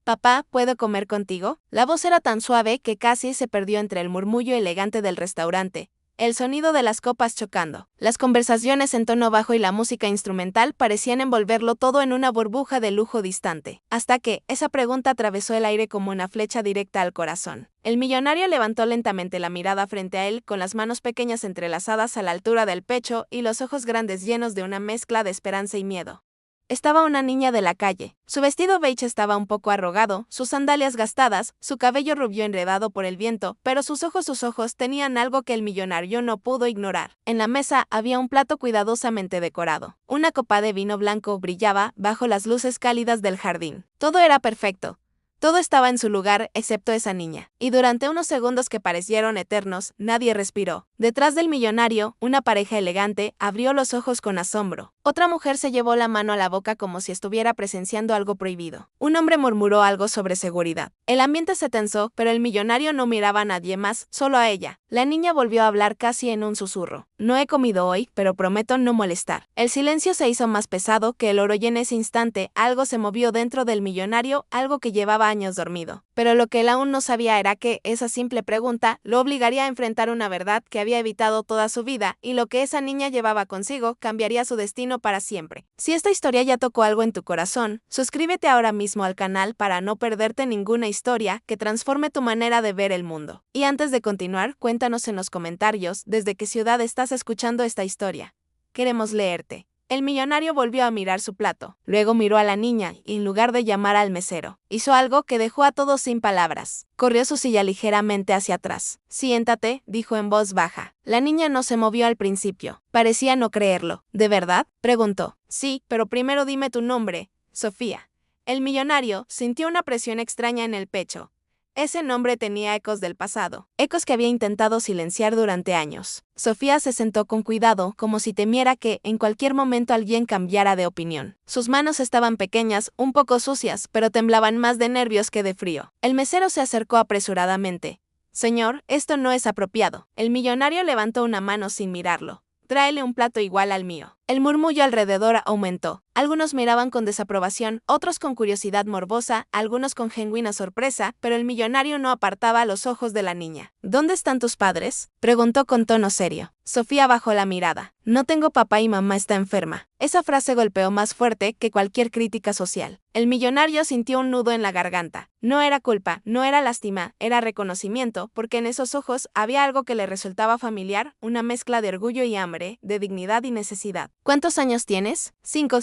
Papá, ¿puedo comer contigo? La voz era tan suave que casi se perdió entre el murmullo elegante del restaurante, el sonido de las copas chocando, las conversaciones en tono bajo y la música instrumental parecían envolverlo todo en una burbuja de lujo distante, hasta que esa pregunta atravesó el aire como una flecha directa al corazón. El millonario levantó lentamente la mirada frente a él con las manos pequeñas entrelazadas a la altura del pecho y los ojos grandes llenos de una mezcla de esperanza y miedo. Estaba una niña de la calle. Su vestido beige estaba un poco arrugado, sus sandalias gastadas, su cabello rubio enredado por el viento, pero sus ojos tenían algo que el millonario no pudo ignorar. En la mesa había un plato cuidadosamente decorado. Una copa de vino blanco brillaba bajo las luces cálidas del jardín. Todo era perfecto. Todo estaba en su lugar, excepto esa niña. Y durante unos segundos que parecieron eternos, nadie respiró. Detrás del millonario, una pareja elegante abrió los ojos con asombro. Otra mujer se llevó la mano a la boca como si estuviera presenciando algo prohibido. Un hombre murmuró algo sobre seguridad. El ambiente se tensó, pero el millonario no miraba a nadie más, solo a ella. La niña volvió a hablar casi en un susurro. No he comido hoy, pero prometo no molestar. El silencio se hizo más pesado que el oro y en ese instante algo se movió dentro del millonario, algo que llevaba años dormido. Pero lo que él aún no sabía era que esa simple pregunta lo obligaría a enfrentar una verdad que había evitado toda su vida y lo que esa niña llevaba consigo cambiaría su destino para siempre. Si esta historia ya tocó algo en tu corazón, suscríbete ahora mismo al canal para no perderte ninguna historia que transforme tu manera de ver el mundo. Y antes de continuar, cuéntanos en los comentarios desde qué ciudad estás escuchando esta historia. Queremos leerte. El millonario volvió a mirar su plato, luego miró a la niña y en lugar de llamar al mesero, hizo algo que dejó a todos sin palabras. Corrió su silla ligeramente hacia atrás. Siéntate, dijo en voz baja. La niña no se movió al principio. Parecía no creerlo. ¿De verdad?, preguntó. Sí, pero primero dime tu nombre, Sofía. El millonario sintió una presión extraña en el pecho. Ese nombre tenía ecos del pasado, ecos que había intentado silenciar durante años. Sofía se sentó con cuidado, como si temiera que, en cualquier momento, alguien cambiara de opinión. Sus manos estaban pequeñas, un poco sucias, pero temblaban más de nervios que de frío. El mesero se acercó apresuradamente. Señor, esto no es apropiado. El millonario levantó una mano sin mirarlo. Tráele un plato igual al mío. El murmullo alrededor aumentó. Algunos miraban con desaprobación, otros con curiosidad morbosa, algunos con genuina sorpresa, pero el millonario no apartaba los ojos de la niña. ¿Dónde están tus padres?, preguntó con tono serio. Sofía bajó la mirada. No tengo papá y mamá está enferma. Esa frase golpeó más fuerte que cualquier crítica social. El millonario sintió un nudo en la garganta. No era culpa, no era lástima, era reconocimiento, porque en esos ojos había algo que le resultaba familiar, una mezcla de orgullo y hambre, de dignidad y necesidad. ¿Cuántos años tienes? 5.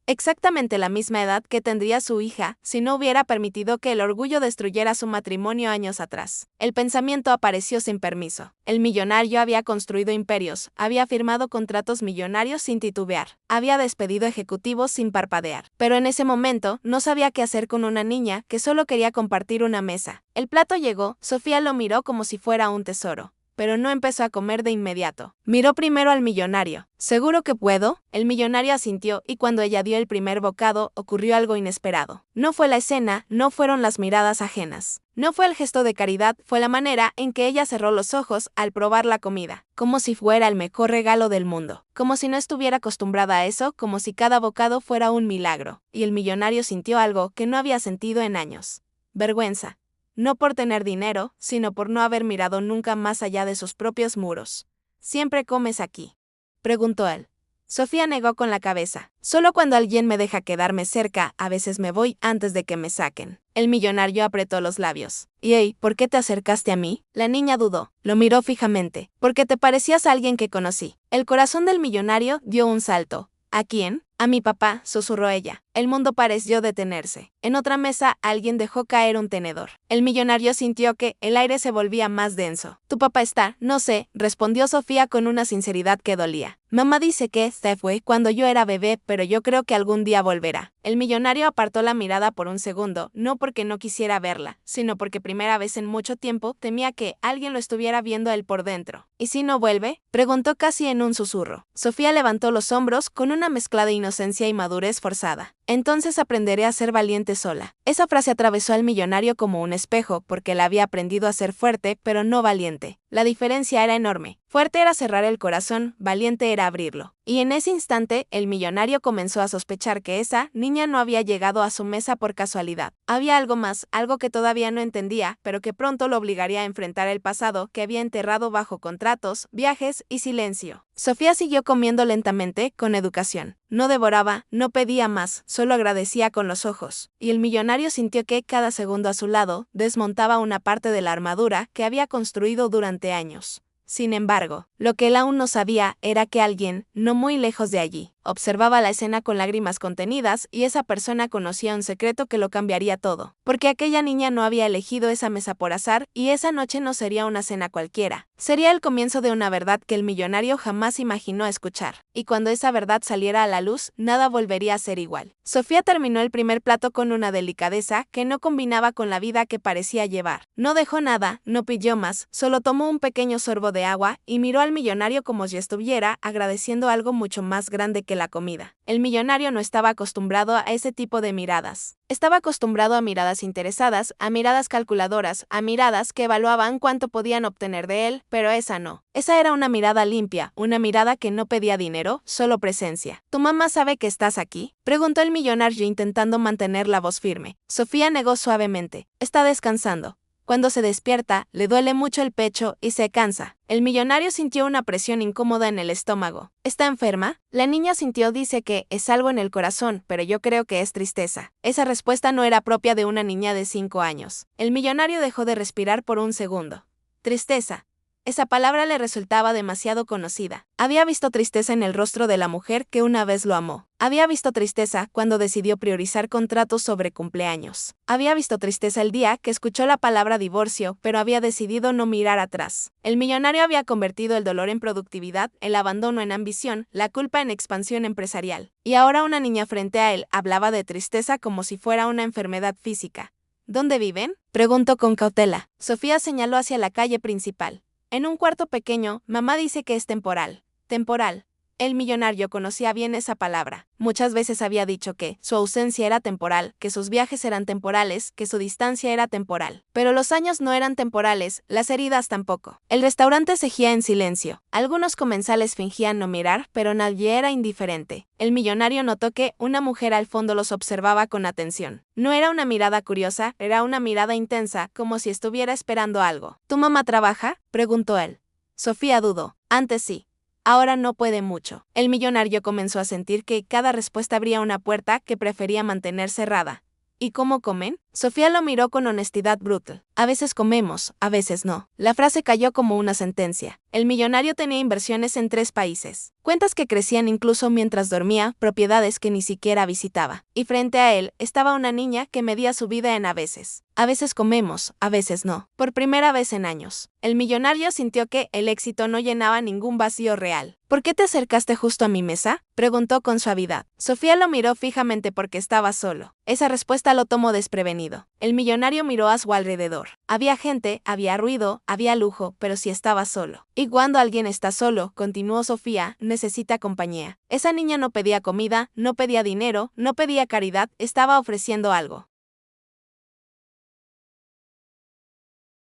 Exactamente la misma edad que tendría su hija si no hubiera permitido que el orgullo destruyera su matrimonio años atrás. El pensamiento apareció sin permiso. El millonario había construido imperios, había firmado contratos millonarios sin titubear, había despedido ejecutivos sin parpadear. Pero en ese momento no sabía qué hacer con una niña que solo quería compartir una mesa. El plato llegó, Sofía lo miró como si fuera un tesoro. Pero no empezó a comer de inmediato. Miró primero al millonario. ¿Seguro que puedo? El millonario asintió y cuando ella dio el primer bocado ocurrió algo inesperado. No fue la escena, no fueron las miradas ajenas. No fue el gesto de caridad, fue la manera en que ella cerró los ojos al probar la comida. Como si fuera el mejor regalo del mundo. Como si no estuviera acostumbrada a eso, como si cada bocado fuera un milagro. Y el millonario sintió algo que no había sentido en años. Vergüenza. No por tener dinero, sino por no haber mirado nunca más allá de sus propios muros. ¿Siempre comes aquí?, preguntó él. Sofía negó con la cabeza. Solo cuando alguien me deja quedarme cerca, a veces me voy antes de que me saquen. El millonario apretó los labios. «Hey, ¿por qué te acercaste a mí?». La niña dudó. Lo miró fijamente. «Porque te parecías a alguien que conocí». El corazón del millonario dio un salto. «¿A quién?». «A mi papá», susurró ella. El mundo pareció detenerse. En otra mesa, alguien dejó caer un tenedor. El millonario sintió que el aire se volvía más denso. «¿Tu papá está?». «No sé», respondió Sofía con una sinceridad que dolía. «Mamá dice que se fue cuando yo era bebé, pero yo creo que algún día volverá». El millonario apartó la mirada por un segundo, no porque no quisiera verla, sino porque primera vez en mucho tiempo temía que alguien lo estuviera viendo a él por dentro. «¿Y si no vuelve?», preguntó casi en un susurro. Sofía levantó los hombros con una mezcla de inocencia y madurez forzada. «Entonces aprenderé a ser valiente sola». Esa frase atravesó al millonario como un espejo, porque él había aprendido a ser fuerte, pero no valiente. La diferencia era enorme. Fuerte era cerrar el corazón, valiente era abrirlo. Y en ese instante, el millonario comenzó a sospechar que esa niña no había llegado a su mesa por casualidad. Había algo más, algo que todavía no entendía, pero que pronto lo obligaría a enfrentar el pasado que había enterrado bajo contratos, viajes y silencio. Sofía siguió comiendo lentamente, con educación. No devoraba, no pedía más, solo agradecía con los ojos. Y el millonario sintió que, cada segundo a su lado, desmontaba una parte de la armadura que había construido durante años. Sin embargo, lo que él aún no sabía era que alguien, no muy lejos de allí, observaba la escena con lágrimas contenidas y esa persona conocía un secreto que lo cambiaría todo. Porque aquella niña no había elegido esa mesa por azar y esa noche no sería una cena cualquiera. Sería el comienzo de una verdad que el millonario jamás imaginó escuchar. Y cuando esa verdad saliera a la luz, nada volvería a ser igual. Sofía terminó el primer plato con una delicadeza que no combinaba con la vida que parecía llevar. No dejó nada, no pidió más, solo tomó un pequeño sorbo de agua y miró al millonario como si estuviera agradeciendo algo mucho más grande que la comida. El millonario no estaba acostumbrado a ese tipo de miradas. Estaba acostumbrado a miradas interesadas, a miradas calculadoras, a miradas que evaluaban cuánto podían obtener de él, pero esa no. Esa era una mirada limpia, una mirada que no pedía dinero, solo presencia. ¿Tu mamá sabe que estás aquí?, preguntó el millonario intentando mantener la voz firme. Sofía negó suavemente. Está descansando. Cuando se despierta, le duele mucho el pecho y se cansa. El millonario sintió una presión incómoda en el estómago. ¿Está enferma? La niña sintió, dice que es algo en el corazón, pero yo creo que es tristeza. Esa respuesta no era propia de una niña de 5 años. El millonario dejó de respirar por un segundo. Tristeza. Esa palabra le resultaba demasiado conocida. Había visto tristeza en el rostro de la mujer que una vez lo amó. Había visto tristeza cuando decidió priorizar contratos sobre cumpleaños. Había visto tristeza el día que escuchó la palabra divorcio, pero había decidido no mirar atrás. El millonario había convertido el dolor en productividad, el abandono en ambición, la culpa en expansión empresarial. Y ahora una niña frente a él hablaba de tristeza como si fuera una enfermedad física. ¿Dónde viven?, preguntó con cautela. Sofía señaló hacia la calle principal. En un cuarto pequeño, mamá dice que es temporal. Temporal. El millonario conocía bien esa palabra. Muchas veces había dicho que su ausencia era temporal, que sus viajes eran temporales, que su distancia era temporal. Pero los años no eran temporales, las heridas tampoco. El restaurante seguía en silencio. Algunos comensales fingían no mirar, pero nadie era indiferente. El millonario notó que una mujer al fondo los observaba con atención. No era una mirada curiosa, era una mirada intensa, como si estuviera esperando algo. ¿Tu mamá trabaja?, preguntó él. Sofía dudó. Antes sí. Ahora no puede mucho. El millonario comenzó a sentir que cada respuesta abría una puerta que prefería mantener cerrada. ¿Y cómo comen?, Sofía lo miró con honestidad brutal. A veces comemos, a veces no. La frase cayó como una sentencia. El millonario tenía inversiones en 3 países. Cuentas que crecían incluso mientras dormía, propiedades que ni siquiera visitaba. Y frente a él estaba una niña que medía su vida en a veces. A veces comemos, a veces no. Por primera vez en años. El millonario sintió que el éxito no llenaba ningún vacío real. ¿Por qué te acercaste justo a mi mesa?, preguntó con suavidad. Sofía lo miró fijamente porque estaba solo. Esa respuesta lo tomó desprevenido. El millonario miró a su alrededor. Había gente, había ruido, había lujo, pero sí estaba solo. Y cuando alguien está solo, continuó Sofía, necesita compañía. Esa niña no pedía comida, no pedía dinero, no pedía caridad, estaba ofreciendo algo.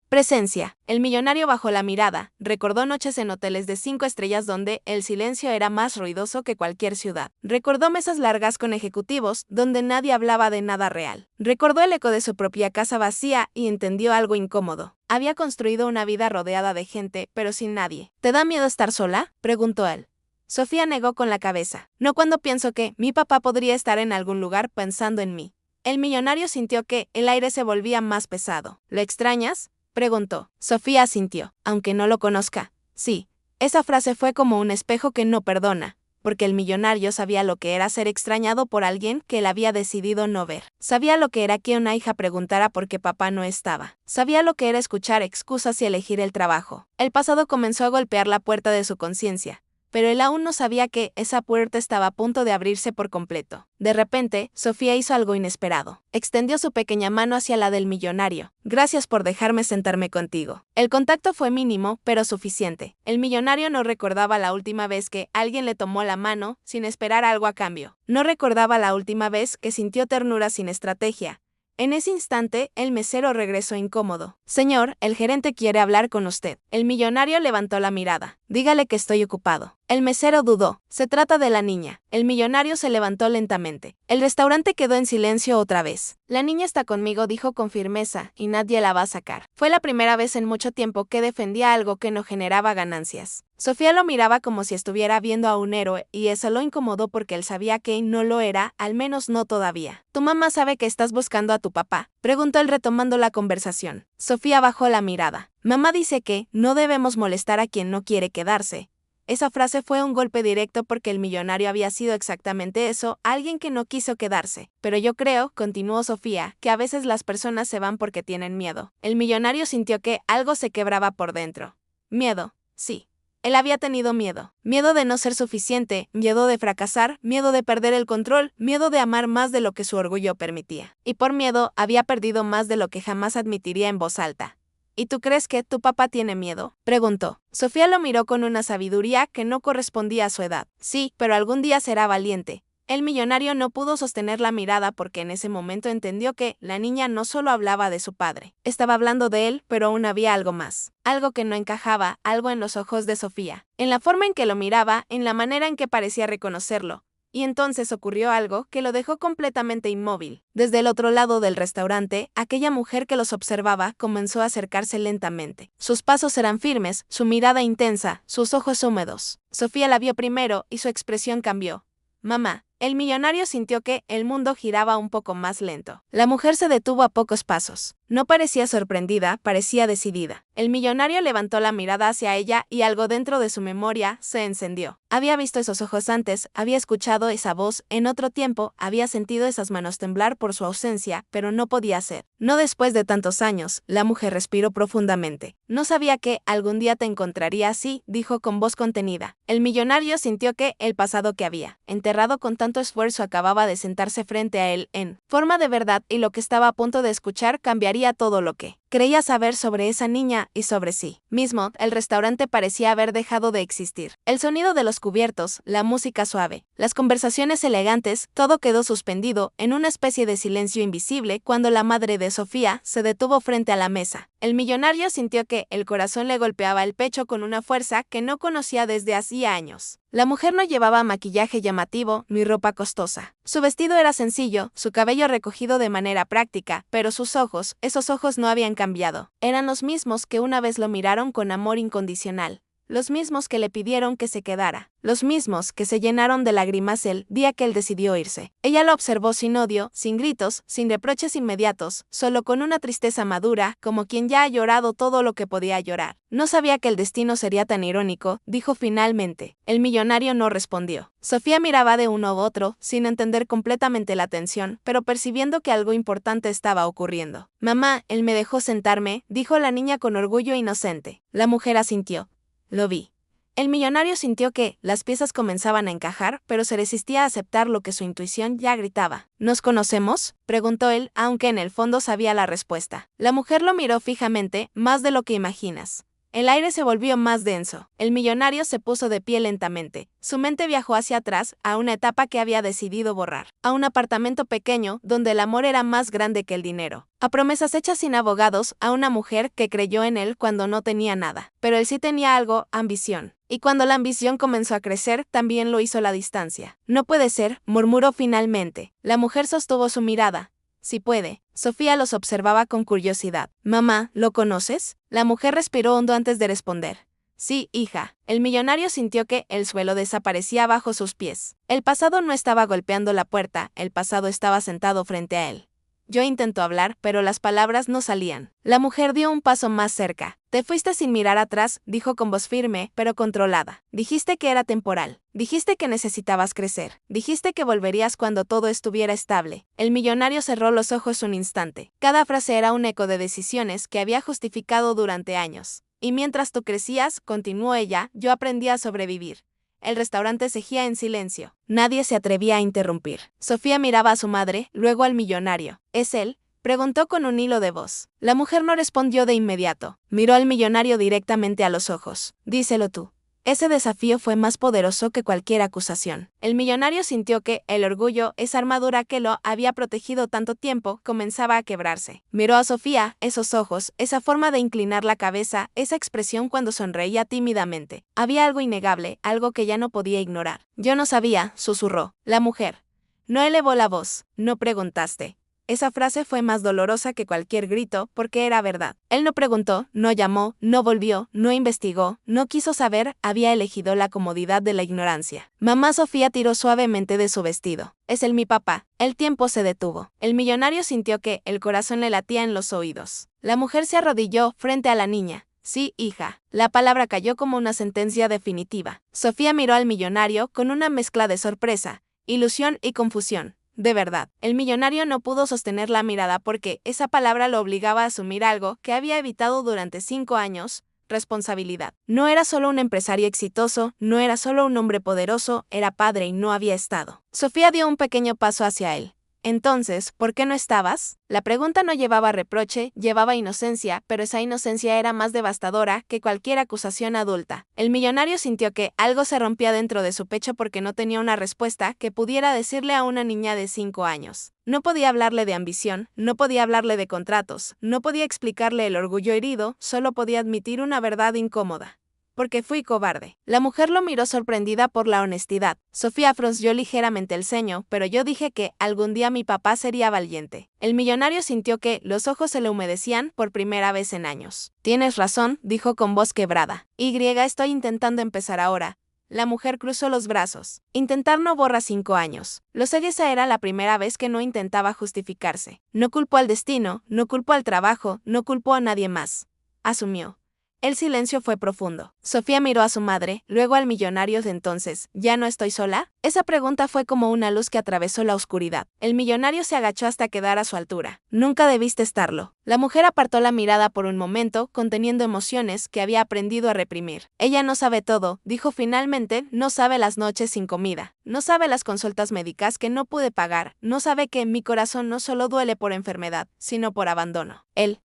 Presencia. El millonario bajó la mirada, recordó noches en hoteles de 5 estrellas donde el silencio era más ruidoso que cualquier ciudad. Recordó mesas largas con ejecutivos donde nadie hablaba de nada real. Recordó el eco de su propia casa vacía y entendió algo incómodo. Había construido una vida rodeada de gente, pero sin nadie. ¿Te da miedo estar sola?, preguntó él. Sofía negó con la cabeza. No cuando pienso que mi papá podría estar en algún lugar pensando en mí. El millonario sintió que el aire se volvía más pesado. ¿Lo extrañas?, preguntó. Sofía asintió, aunque no lo conozca. Sí. Esa frase fue como un espejo que no perdona, porque el millonario sabía lo que era ser extrañado por alguien que él había decidido no ver. Sabía lo que era que una hija preguntara por qué papá no estaba. Sabía lo que era escuchar excusas y elegir el trabajo. El pasado comenzó a golpear la puerta de su conciencia. Pero él aún no sabía que esa puerta estaba a punto de abrirse por completo. De repente, Sofía hizo algo inesperado. Extendió su pequeña mano hacia la del millonario. Gracias por dejarme sentarme contigo. El contacto fue mínimo, pero suficiente. El millonario no recordaba la última vez que alguien le tomó la mano sin esperar algo a cambio. No recordaba la última vez que sintió ternura sin estrategia. En ese instante, el mesero regresó incómodo. Señor, el gerente quiere hablar con usted. El millonario levantó la mirada. Dígale que estoy ocupado. El mesero dudó. Se trata de la niña. El millonario se levantó lentamente. El restaurante quedó en silencio otra vez. La niña está conmigo, dijo con firmeza, y nadie la va a sacar. Fue la primera vez en mucho tiempo que defendía algo que no generaba ganancias. Sofía lo miraba como si estuviera viendo a un héroe, y eso lo incomodó porque él sabía que no lo era, al menos no todavía. ¿Tu mamá sabe que estás buscando a tu papá?, preguntó él retomando la conversación. Sofía bajó la mirada. Mamá dice que no debemos molestar a quien no quiere quedarse. Esa frase fue un golpe directo porque el millonario había sido exactamente eso, alguien que no quiso quedarse. Pero yo creo, continuó Sofía, que a veces las personas se van porque tienen miedo. El millonario sintió que algo se quebraba por dentro. Miedo, sí. Él había tenido miedo. Miedo de no ser suficiente, miedo de fracasar, miedo de perder el control, miedo de amar más de lo que su orgullo permitía. Y por miedo, había perdido más de lo que jamás admitiría en voz alta. ¿Y tú crees que tu papá tiene miedo?, preguntó. Sofía lo miró con una sabiduría que no correspondía a su edad. Sí, pero algún día será valiente. El millonario no pudo sostener la mirada porque en ese momento entendió que la niña no solo hablaba de su padre. Estaba hablando de él, pero aún había algo más. Algo que no encajaba, algo en los ojos de Sofía. En la forma en que lo miraba, en la manera en que parecía reconocerlo. Y entonces ocurrió algo que lo dejó completamente inmóvil. Desde el otro lado del restaurante, aquella mujer que los observaba comenzó a acercarse lentamente. Sus pasos eran firmes, su mirada intensa, sus ojos húmedos. Sofía la vio primero y su expresión cambió. Mamá. El millonario sintió que el mundo giraba un poco más lento. La mujer se detuvo a pocos pasos. No parecía sorprendida, parecía decidida. El millonario levantó la mirada hacia ella y algo dentro de su memoria se encendió. Había visto esos ojos antes, había escuchado esa voz en otro tiempo, había sentido esas manos temblar por su ausencia, pero no podía ser. No después de tantos años. La mujer respiró profundamente. No sabía que algún día te encontraría así, dijo con voz contenida. El millonario sintió que el pasado que había enterrado con tanto esfuerzo acababa de sentarse frente a él en forma de verdad, y lo que estaba a punto de escuchar cambiaría todo lo que creía saber sobre esa niña y sobre sí mismo. El restaurante parecía haber dejado de existir. El sonido de los cubiertos, la música suave, las conversaciones elegantes, todo quedó suspendido en una especie de silencio invisible cuando la madre de Sofía se detuvo frente a la mesa. El millonario sintió que el corazón le golpeaba el pecho con una fuerza que no conocía desde hacía años. La mujer no llevaba maquillaje llamativo ni ropa costosa. Su vestido era sencillo, su cabello recogido de manera práctica, pero sus ojos, esos ojos no habían cambiado. Eran los mismos que una vez lo miraron con amor incondicional. Los mismos que le pidieron que se quedara. Los mismos que se llenaron de lágrimas el día que él decidió irse. Ella lo observó sin odio, sin gritos, sin reproches inmediatos, solo con una tristeza madura, como quien ya ha llorado todo lo que podía llorar. No sabía que el destino sería tan irónico, dijo finalmente. El millonario no respondió. Sofía miraba de uno a otro, sin entender completamente la tensión, pero percibiendo que algo importante estaba ocurriendo. Mamá, él me dejó sentarme, dijo la niña con orgullo inocente. La mujer asintió. Lo vi. El millonario sintió que las piezas comenzaban a encajar, pero se resistía a aceptar lo que su intuición ya gritaba. ¿Nos conocemos?, preguntó él, aunque en el fondo sabía la respuesta. La mujer lo miró fijamente, más de lo que imaginas. El aire se volvió más denso. El millonario se puso de pie lentamente. Su mente viajó hacia atrás, a una etapa que había decidido borrar. A un apartamento pequeño, donde el amor era más grande que el dinero. A promesas hechas sin abogados, a una mujer que creyó en él cuando no tenía nada. Pero él sí tenía algo, ambición. Y cuando la ambición comenzó a crecer, también lo hizo la distancia. No puede ser, murmuró finalmente. La mujer sostuvo su mirada. Si puede. Sofía los observaba con curiosidad. Mamá, ¿lo conoces? La mujer respiró hondo antes de responder. Sí, hija. El millonario sintió que el suelo desaparecía bajo sus pies. El pasado no estaba golpeando la puerta, el pasado estaba sentado frente a él. Yo intentó hablar, pero las palabras no salían. La mujer dio un paso más cerca. Te fuiste sin mirar atrás, dijo con voz firme, pero controlada. Dijiste que era temporal. Dijiste que necesitabas crecer. Dijiste que volverías cuando todo estuviera estable. El millonario cerró los ojos un instante. Cada frase era un eco de decisiones que había justificado durante años. Y mientras tú crecías, continuó ella, yo aprendí a sobrevivir. El restaurante seguía en silencio. Nadie se atrevía a interrumpir. Sofía miraba a su madre, luego al millonario. ¿Es él?, preguntó con un hilo de voz. La mujer no respondió de inmediato. Miró al millonario directamente a los ojos. Díselo tú. Ese desafío fue más poderoso que cualquier acusación. El millonario sintió que el orgullo, esa armadura que lo había protegido tanto tiempo, comenzaba a quebrarse. Miró a Sofía, esos ojos, esa forma de inclinar la cabeza, esa expresión cuando sonreía tímidamente. Había algo innegable, algo que ya no podía ignorar. Yo no sabía, susurró. La mujer. No elevó la voz. No preguntaste. Esa frase fue más dolorosa que cualquier grito, porque era verdad. Él no preguntó, no llamó, no volvió, no investigó, no quiso saber, había elegido la comodidad de la ignorancia. Mamá Sofía tiró suavemente de su vestido. Es él mi papá. El tiempo se detuvo. El millonario sintió que el corazón le latía en los oídos. La mujer se arrodilló frente a la niña. Sí, hija. La palabra cayó como una sentencia definitiva. Sofía miró al millonario con una mezcla de sorpresa, ilusión y confusión. De verdad, el millonario no pudo sostener la mirada porque esa palabra lo obligaba a asumir algo que había evitado durante 5 años, responsabilidad. No era solo un empresario exitoso, no era solo un hombre poderoso, era padre y no había estado. Sofía dio un pequeño paso hacia él. Entonces, ¿por qué no estabas? La pregunta no llevaba reproche, llevaba inocencia, pero esa inocencia era más devastadora que cualquier acusación adulta. El millonario sintió que algo se rompía dentro de su pecho porque no tenía una respuesta que pudiera decirle a una niña de 5 años. No podía hablarle de ambición, no podía hablarle de contratos, no podía explicarle el orgullo herido, solo podía admitir una verdad incómoda. Porque fui cobarde. La mujer lo miró sorprendida por la honestidad. Sofía frunció ligeramente el ceño, pero yo dije que algún día mi papá sería valiente. El millonario sintió que los ojos se le humedecían por primera vez en años. Tienes razón, dijo con voz quebrada. Estoy intentando empezar ahora. La mujer cruzó los brazos. Intentar no borra 5 años. Lo sé, esa era la primera vez que no intentaba justificarse. No culpó al destino, no culpó al trabajo, no culpó a nadie más. Asumió. El silencio fue profundo. Sofía miró a su madre, luego al millonario. Entonces, ¿ya no estoy sola? Esa pregunta fue como una luz que atravesó la oscuridad. El millonario se agachó hasta quedar a su altura. Nunca debiste estarlo. La mujer apartó la mirada por un momento, conteniendo emociones que había aprendido a reprimir. Ella no sabe todo, dijo finalmente, no sabe las noches sin comida. No sabe las consultas médicas que no pude pagar. No sabe que mi corazón no solo duele por enfermedad, sino por abandono. Él.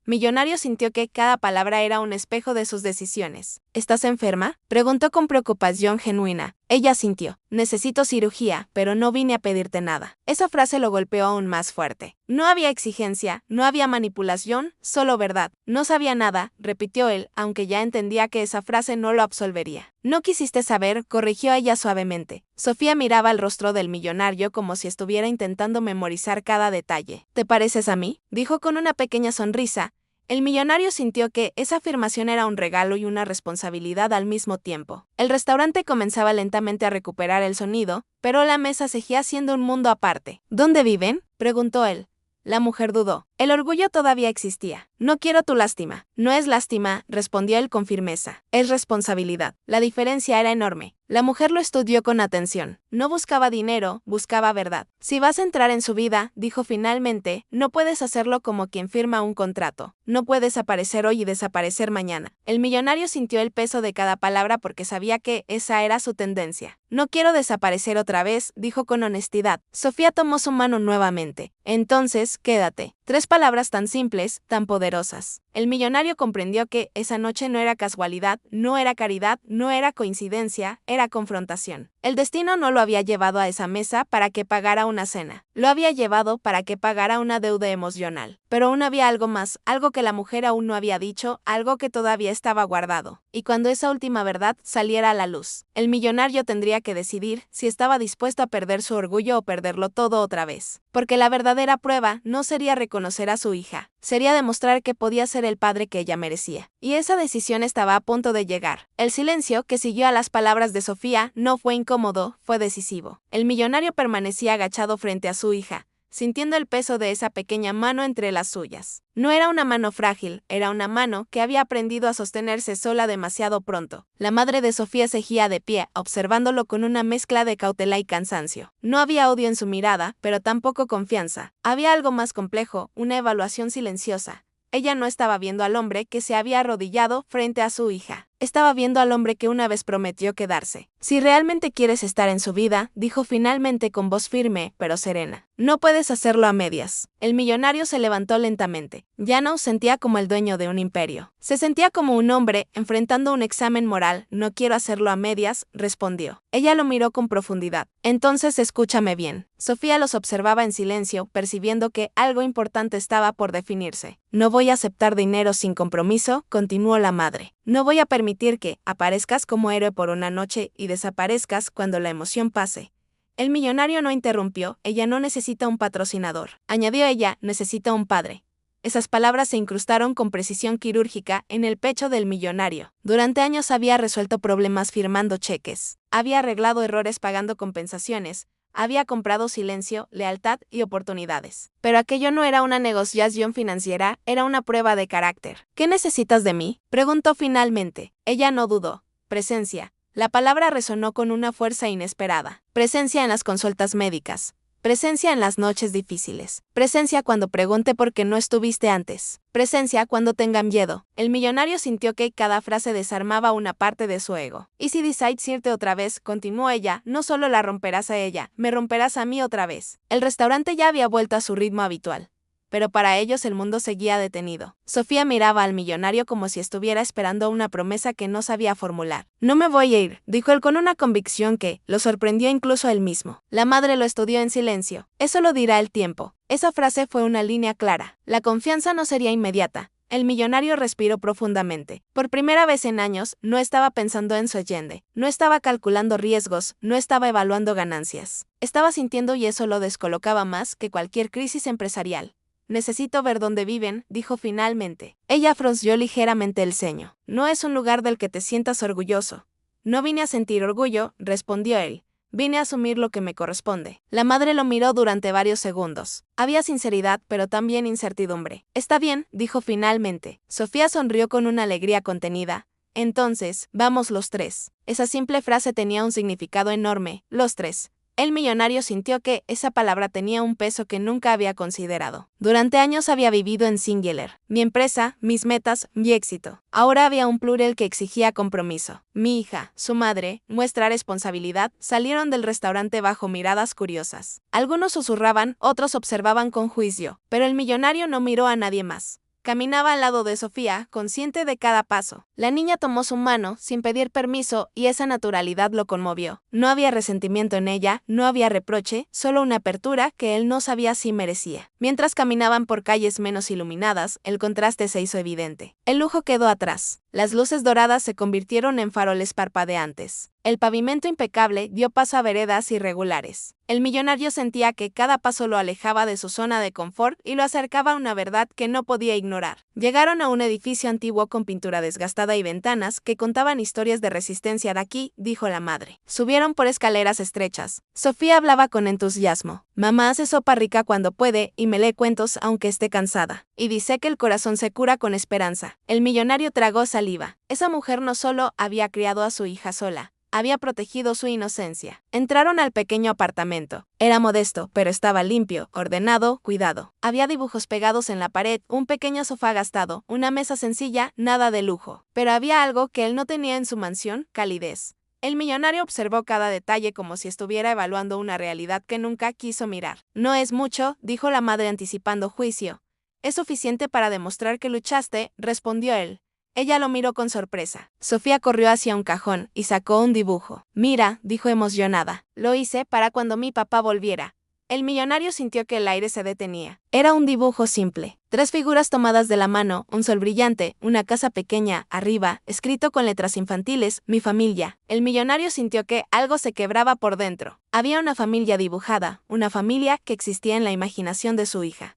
Millonario sintió que cada palabra era un espejo de sus decisiones. ¿Estás enferma? Preguntó con preocupación genuina. Ella sintió. Necesito cirugía, pero no vine a pedirte nada. Esa frase lo golpeó aún más fuerte. No había exigencia, no había manipulación, solo verdad. No sabía nada, repitió él, aunque ya entendía que esa frase no lo absolvería. No quisiste saber, corrigió ella suavemente. Sofía miraba el rostro del millonario como si estuviera intentando memorizar cada detalle. ¿Te pareces a mí? Dijo con una pequeña sonrisa. El millonario sintió que esa afirmación era un regalo y una responsabilidad al mismo tiempo. El restaurante comenzaba lentamente a recuperar el sonido, pero la mesa seguía siendo un mundo aparte. ¿Dónde viven?, preguntó él. La mujer dudó. El orgullo todavía existía. No quiero tu lástima. No es lástima, respondió él con firmeza. Es responsabilidad. La diferencia era enorme. La mujer lo estudió con atención. No buscaba dinero, buscaba verdad. Si vas a entrar en su vida, dijo finalmente, no puedes hacerlo como quien firma un contrato. No puedes aparecer hoy y desaparecer mañana. El millonario sintió el peso de cada palabra porque sabía que esa era su tendencia. No quiero desaparecer otra vez, dijo con honestidad. Sofía tomó su mano nuevamente. Entonces, quédate. 3 palabras tan simples, tan poderosas. El millonario comprendió que esa noche no era casualidad, no era caridad, no era coincidencia, era confrontación. El destino no lo había llevado a esa mesa para que pagara una cena. Lo había llevado para que pagara una deuda emocional. Pero aún había algo más, algo que la mujer aún no había dicho, algo que todavía estaba guardado. Y cuando esa última verdad saliera a la luz, el millonario tendría que decidir si estaba dispuesto a perder su orgullo o perderlo todo otra vez. Porque la verdadera prueba no sería reconocer a su hija, sería demostrar que podía ser el padre que ella merecía. Y esa decisión estaba a punto de llegar. El silencio que siguió a las palabras de Sofía no fue incómodo, fue decisivo. El millonario permanecía agachado frente a su hija, sintiendo el peso de esa pequeña mano entre las suyas. No era una mano frágil, era una mano que había aprendido a sostenerse sola demasiado pronto. La madre de Sofía seguía de pie, observándolo con una mezcla de cautela y cansancio. No había odio en su mirada, pero tampoco confianza. Había algo más complejo, una evaluación silenciosa. Ella no estaba viendo al hombre que se había arrodillado frente a su hija. Estaba viendo al hombre que una vez prometió quedarse. Si realmente quieres estar en su vida, dijo finalmente con voz firme, pero serena. No puedes hacerlo a medias. El millonario se levantó lentamente. Ya no sentía como el dueño de un imperio. Se sentía como un hombre enfrentando un examen moral. No quiero hacerlo a medias, respondió. Ella lo miró con profundidad. Entonces escúchame bien. Sofía los observaba en silencio, percibiendo que algo importante estaba por definirse. No voy a aceptar dinero sin compromiso, continuó la madre. No voy a permitir que aparezcas como héroe por una noche y desaparezcas cuando la emoción pase. El millonario no interrumpió. Ella no necesita un patrocinador. Añadió ella, necesita un padre. Esas palabras se incrustaron con precisión quirúrgica en el pecho del millonario. Durante años había resuelto problemas firmando cheques. Había arreglado errores pagando compensaciones. Había comprado silencio, lealtad y oportunidades. Pero aquello no era una negociación financiera, era una prueba de carácter. ¿Qué necesitas de mí?, preguntó finalmente. Ella no dudó. Presencia. La palabra resonó con una fuerza inesperada. Presencia en las consultas médicas. Presencia en las noches difíciles. Presencia cuando pregunte por qué no estuviste antes. Presencia cuando tenga miedo. El millonario sintió que cada frase desarmaba una parte de su ego. Y si decides irte otra vez, continuó ella, no solo la romperás a ella, me romperás a mí otra vez. El restaurante ya había vuelto a su ritmo habitual. Pero para ellos el mundo seguía detenido. Sofía miraba al millonario como si estuviera esperando una promesa que no sabía formular. No me voy a ir, dijo él con una convicción que lo sorprendió incluso a él mismo. La madre lo estudió en silencio. Eso lo dirá el tiempo. Esa frase fue una línea clara. La confianza no sería inmediata. El millonario respiró profundamente. Por primera vez en años, no estaba pensando en su Allende, no estaba calculando riesgos, no estaba evaluando ganancias. Estaba sintiendo y eso lo descolocaba más que cualquier crisis empresarial. Necesito ver dónde viven, dijo finalmente. Ella frunció ligeramente el ceño. No es un lugar del que te sientas orgulloso. No vine a sentir orgullo, respondió él. Vine a asumir lo que me corresponde. La madre lo miró durante varios segundos. Había sinceridad, pero también incertidumbre. Está bien, dijo finalmente. Sofía sonrió con una alegría contenida. Entonces, vamos los tres. Esa simple frase tenía un significado enorme, los tres. El millonario sintió que esa palabra tenía un peso que nunca había considerado. Durante años había vivido en singular. Mi empresa, mis metas, mi éxito. Ahora había un plural que exigía compromiso. Mi hija, su madre, nuestra responsabilidad, salieron del restaurante bajo miradas curiosas. Algunos susurraban, otros observaban con juicio, pero el millonario no miró a nadie más. Caminaba al lado de Sofía, consciente de cada paso. La niña tomó su mano, sin pedir permiso, y esa naturalidad lo conmovió. No había resentimiento en ella, no había reproche, solo una apertura que él no sabía si merecía. Mientras caminaban por calles menos iluminadas, el contraste se hizo evidente. El lujo quedó atrás. Las luces doradas se convirtieron en faroles parpadeantes. El pavimento impecable dio paso a veredas irregulares. El millonario sentía que cada paso lo alejaba de su zona de confort y lo acercaba a una verdad que no podía ignorar. Llegaron a un edificio antiguo con pintura desgastada y ventanas que contaban historias de resistencia de aquí, dijo la madre. Subieron por escaleras estrechas. Sofía hablaba con entusiasmo. Mamá hace sopa rica cuando puede y me lee cuentos aunque esté cansada. Y dice que el corazón se cura con esperanza. El millonario tragó saliva. Esa mujer no solo había criado a su hija sola, había protegido su inocencia. Entraron al pequeño apartamento. Era modesto, pero estaba limpio, ordenado, cuidado. Había dibujos pegados en la pared, un pequeño sofá gastado, una mesa sencilla, nada de lujo. Pero había algo que él no tenía en su mansión: calidez. El millonario observó cada detalle como si estuviera evaluando una realidad que nunca quiso mirar. No es mucho, dijo la madre anticipando juicio. Es suficiente para demostrar que luchaste, respondió él. Ella lo miró con sorpresa. Sofía corrió hacia un cajón y sacó un dibujo. Mira, dijo emocionada. Lo hice para cuando mi papá volviera. El millonario sintió que el aire se detenía. Era un dibujo simple. 3 figuras tomadas de la mano, un sol brillante, una casa pequeña, arriba, escrito con letras infantiles, mi familia. El millonario sintió que algo se quebraba por dentro. Había una familia dibujada, una familia que existía en la imaginación de su hija,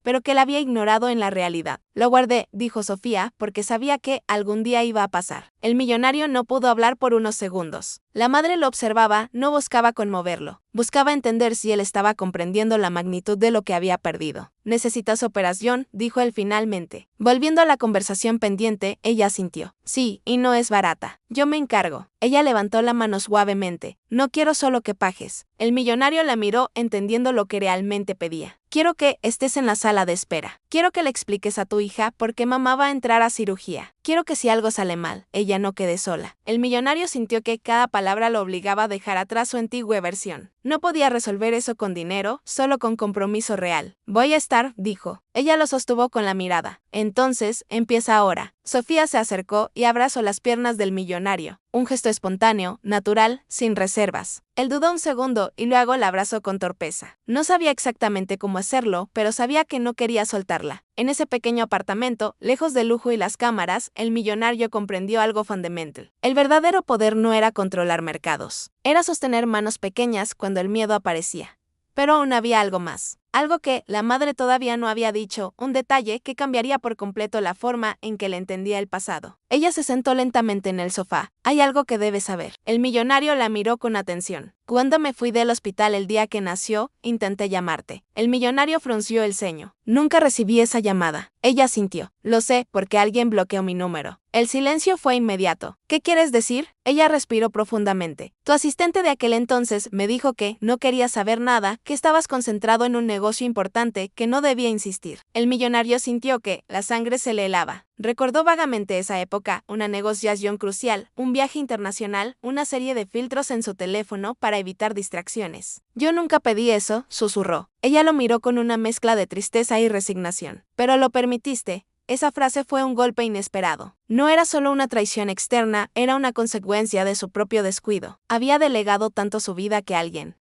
pero que la había ignorado en la realidad. Lo guardé, dijo Sofía, porque sabía que algún día iba a pasar. El millonario no pudo hablar por unos segundos. La madre lo observaba, no buscaba conmoverlo. Buscaba entender si él estaba comprendiendo la magnitud de lo que había perdido. ¿Necesitas operación?, dijo él finalmente. Volviendo a la conversación pendiente, ella asintió. Sí, y no es barata. Yo me encargo. Ella levantó la mano suavemente. No quiero solo que pagues. El millonario la miró, entendiendo lo que realmente pedía. Quiero que estés en la sala de espera. Quiero que le expliques a tu hija por qué mamá va a entrar a cirugía. Quiero que si algo sale mal, ella ella no quede sola. El millonario sintió que cada palabra lo obligaba a dejar atrás su antigua versión. No podía resolver eso con dinero, solo con compromiso real. Voy a estar, dijo. Ella lo sostuvo con la mirada. Entonces, empieza ahora. Sofía se acercó y abrazó las piernas del millonario. Un gesto espontáneo, natural, sin reservas. Él dudó un segundo y luego la abrazó con torpeza. No sabía exactamente cómo hacerlo, pero sabía que no quería soltarla. En ese pequeño apartamento, lejos del lujo y las cámaras, el millonario comprendió algo fundamental. El verdadero poder no era controlar mercados. Era sostener manos pequeñas cuando el miedo aparecía. Pero aún había algo más. Algo que la madre todavía no había dicho, un detalle que cambiaría por completo la forma en que le entendía el pasado. Ella se sentó lentamente en el sofá. Hay algo que debes saber. El millonario la miró con atención. Cuando me fui del hospital el día que nació, intenté llamarte. El millonario frunció el ceño. Nunca recibí esa llamada. Ella sintió. Lo sé, porque alguien bloqueó mi número. El silencio fue inmediato. ¿Qué quieres decir? Ella respiró profundamente. Tu asistente de aquel entonces me dijo que no querías saber nada, que estabas concentrado en un negocio importante, que no debía insistir. El millonario sintió que la sangre se le helaba. Recordó vagamente esa época, una negociación crucial, un viaje internacional, una serie de filtros en su teléfono para evitar distracciones. Yo nunca pedí eso, susurró. Ella lo miró con una mezcla de tristeza y resignación. Pero lo permitiste. Esa frase fue un golpe inesperado. No era solo una traición externa, era una consecuencia de su propio descuido. Había delegado tanto su vida que alguien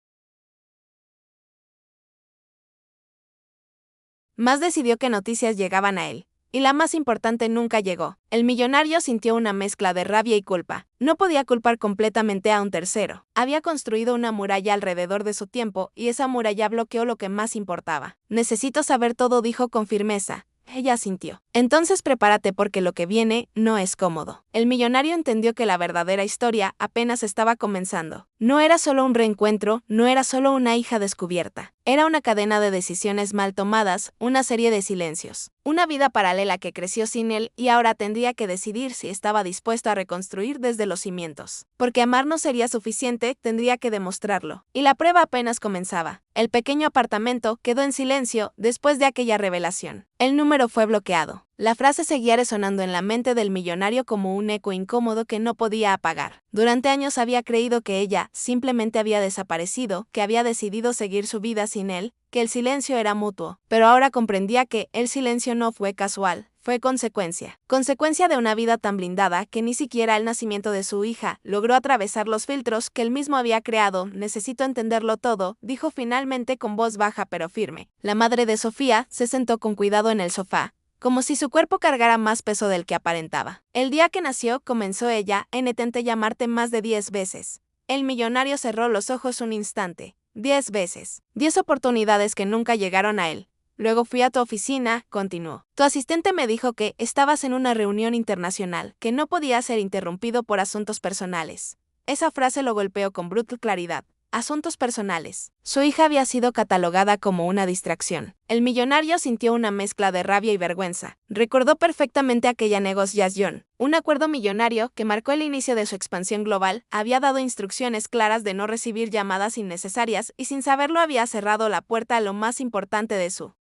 más decidió qué noticias llegaban a él. Y la más importante nunca llegó. El millonario sintió una mezcla de rabia y culpa. No podía culpar completamente a un tercero. Había construido una muralla alrededor de su tiempo y esa muralla bloqueó lo que más importaba. Necesito saber todo, dijo con firmeza. Ella asintió. Entonces prepárate porque lo que viene no es cómodo. El millonario entendió que la verdadera historia apenas estaba comenzando. No era solo un reencuentro, no era solo una hija descubierta. Era una cadena de decisiones mal tomadas, una serie de silencios. Una vida paralela que creció sin él y ahora tendría que decidir si estaba dispuesto a reconstruir desde los cimientos. Porque amar no sería suficiente, tendría que demostrarlo. Y la prueba apenas comenzaba. El pequeño apartamento quedó en silencio después de aquella revelación. El número fue bloqueado. La frase seguía resonando en la mente del millonario como un eco incómodo que no podía apagar. Durante años había creído que ella simplemente había desaparecido, que había decidido seguir su vida sin él, que el silencio era mutuo, pero ahora comprendía que el silencio no fue casual, fue consecuencia. Consecuencia de una vida tan blindada que ni siquiera el nacimiento de su hija logró atravesar los filtros que él mismo había creado. Necesito entenderlo todo, dijo finalmente con voz baja pero firme. La madre de Sofía se sentó con cuidado en el sofá, como si su cuerpo cargara más peso del que aparentaba. El día que nació, comenzó ella, intenté llamarte más de 10 veces. El millonario cerró los ojos un instante. 10 veces. 10 oportunidades que nunca llegaron a él. Luego fui a tu oficina, continuó. Tu asistente me dijo que estabas en una reunión internacional, que no podía ser interrumpido por asuntos personales. Esa frase lo golpeó con brutal claridad. Asuntos personales. Su hija había sido catalogada como una distracción. El millonario sintió una mezcla de rabia y vergüenza. Recordó perfectamente aquella negociación. Un acuerdo millonario que marcó el inicio de su expansión global, había dado instrucciones claras de no recibir llamadas innecesarias y sin saberlo había cerrado la puerta a lo más importante de su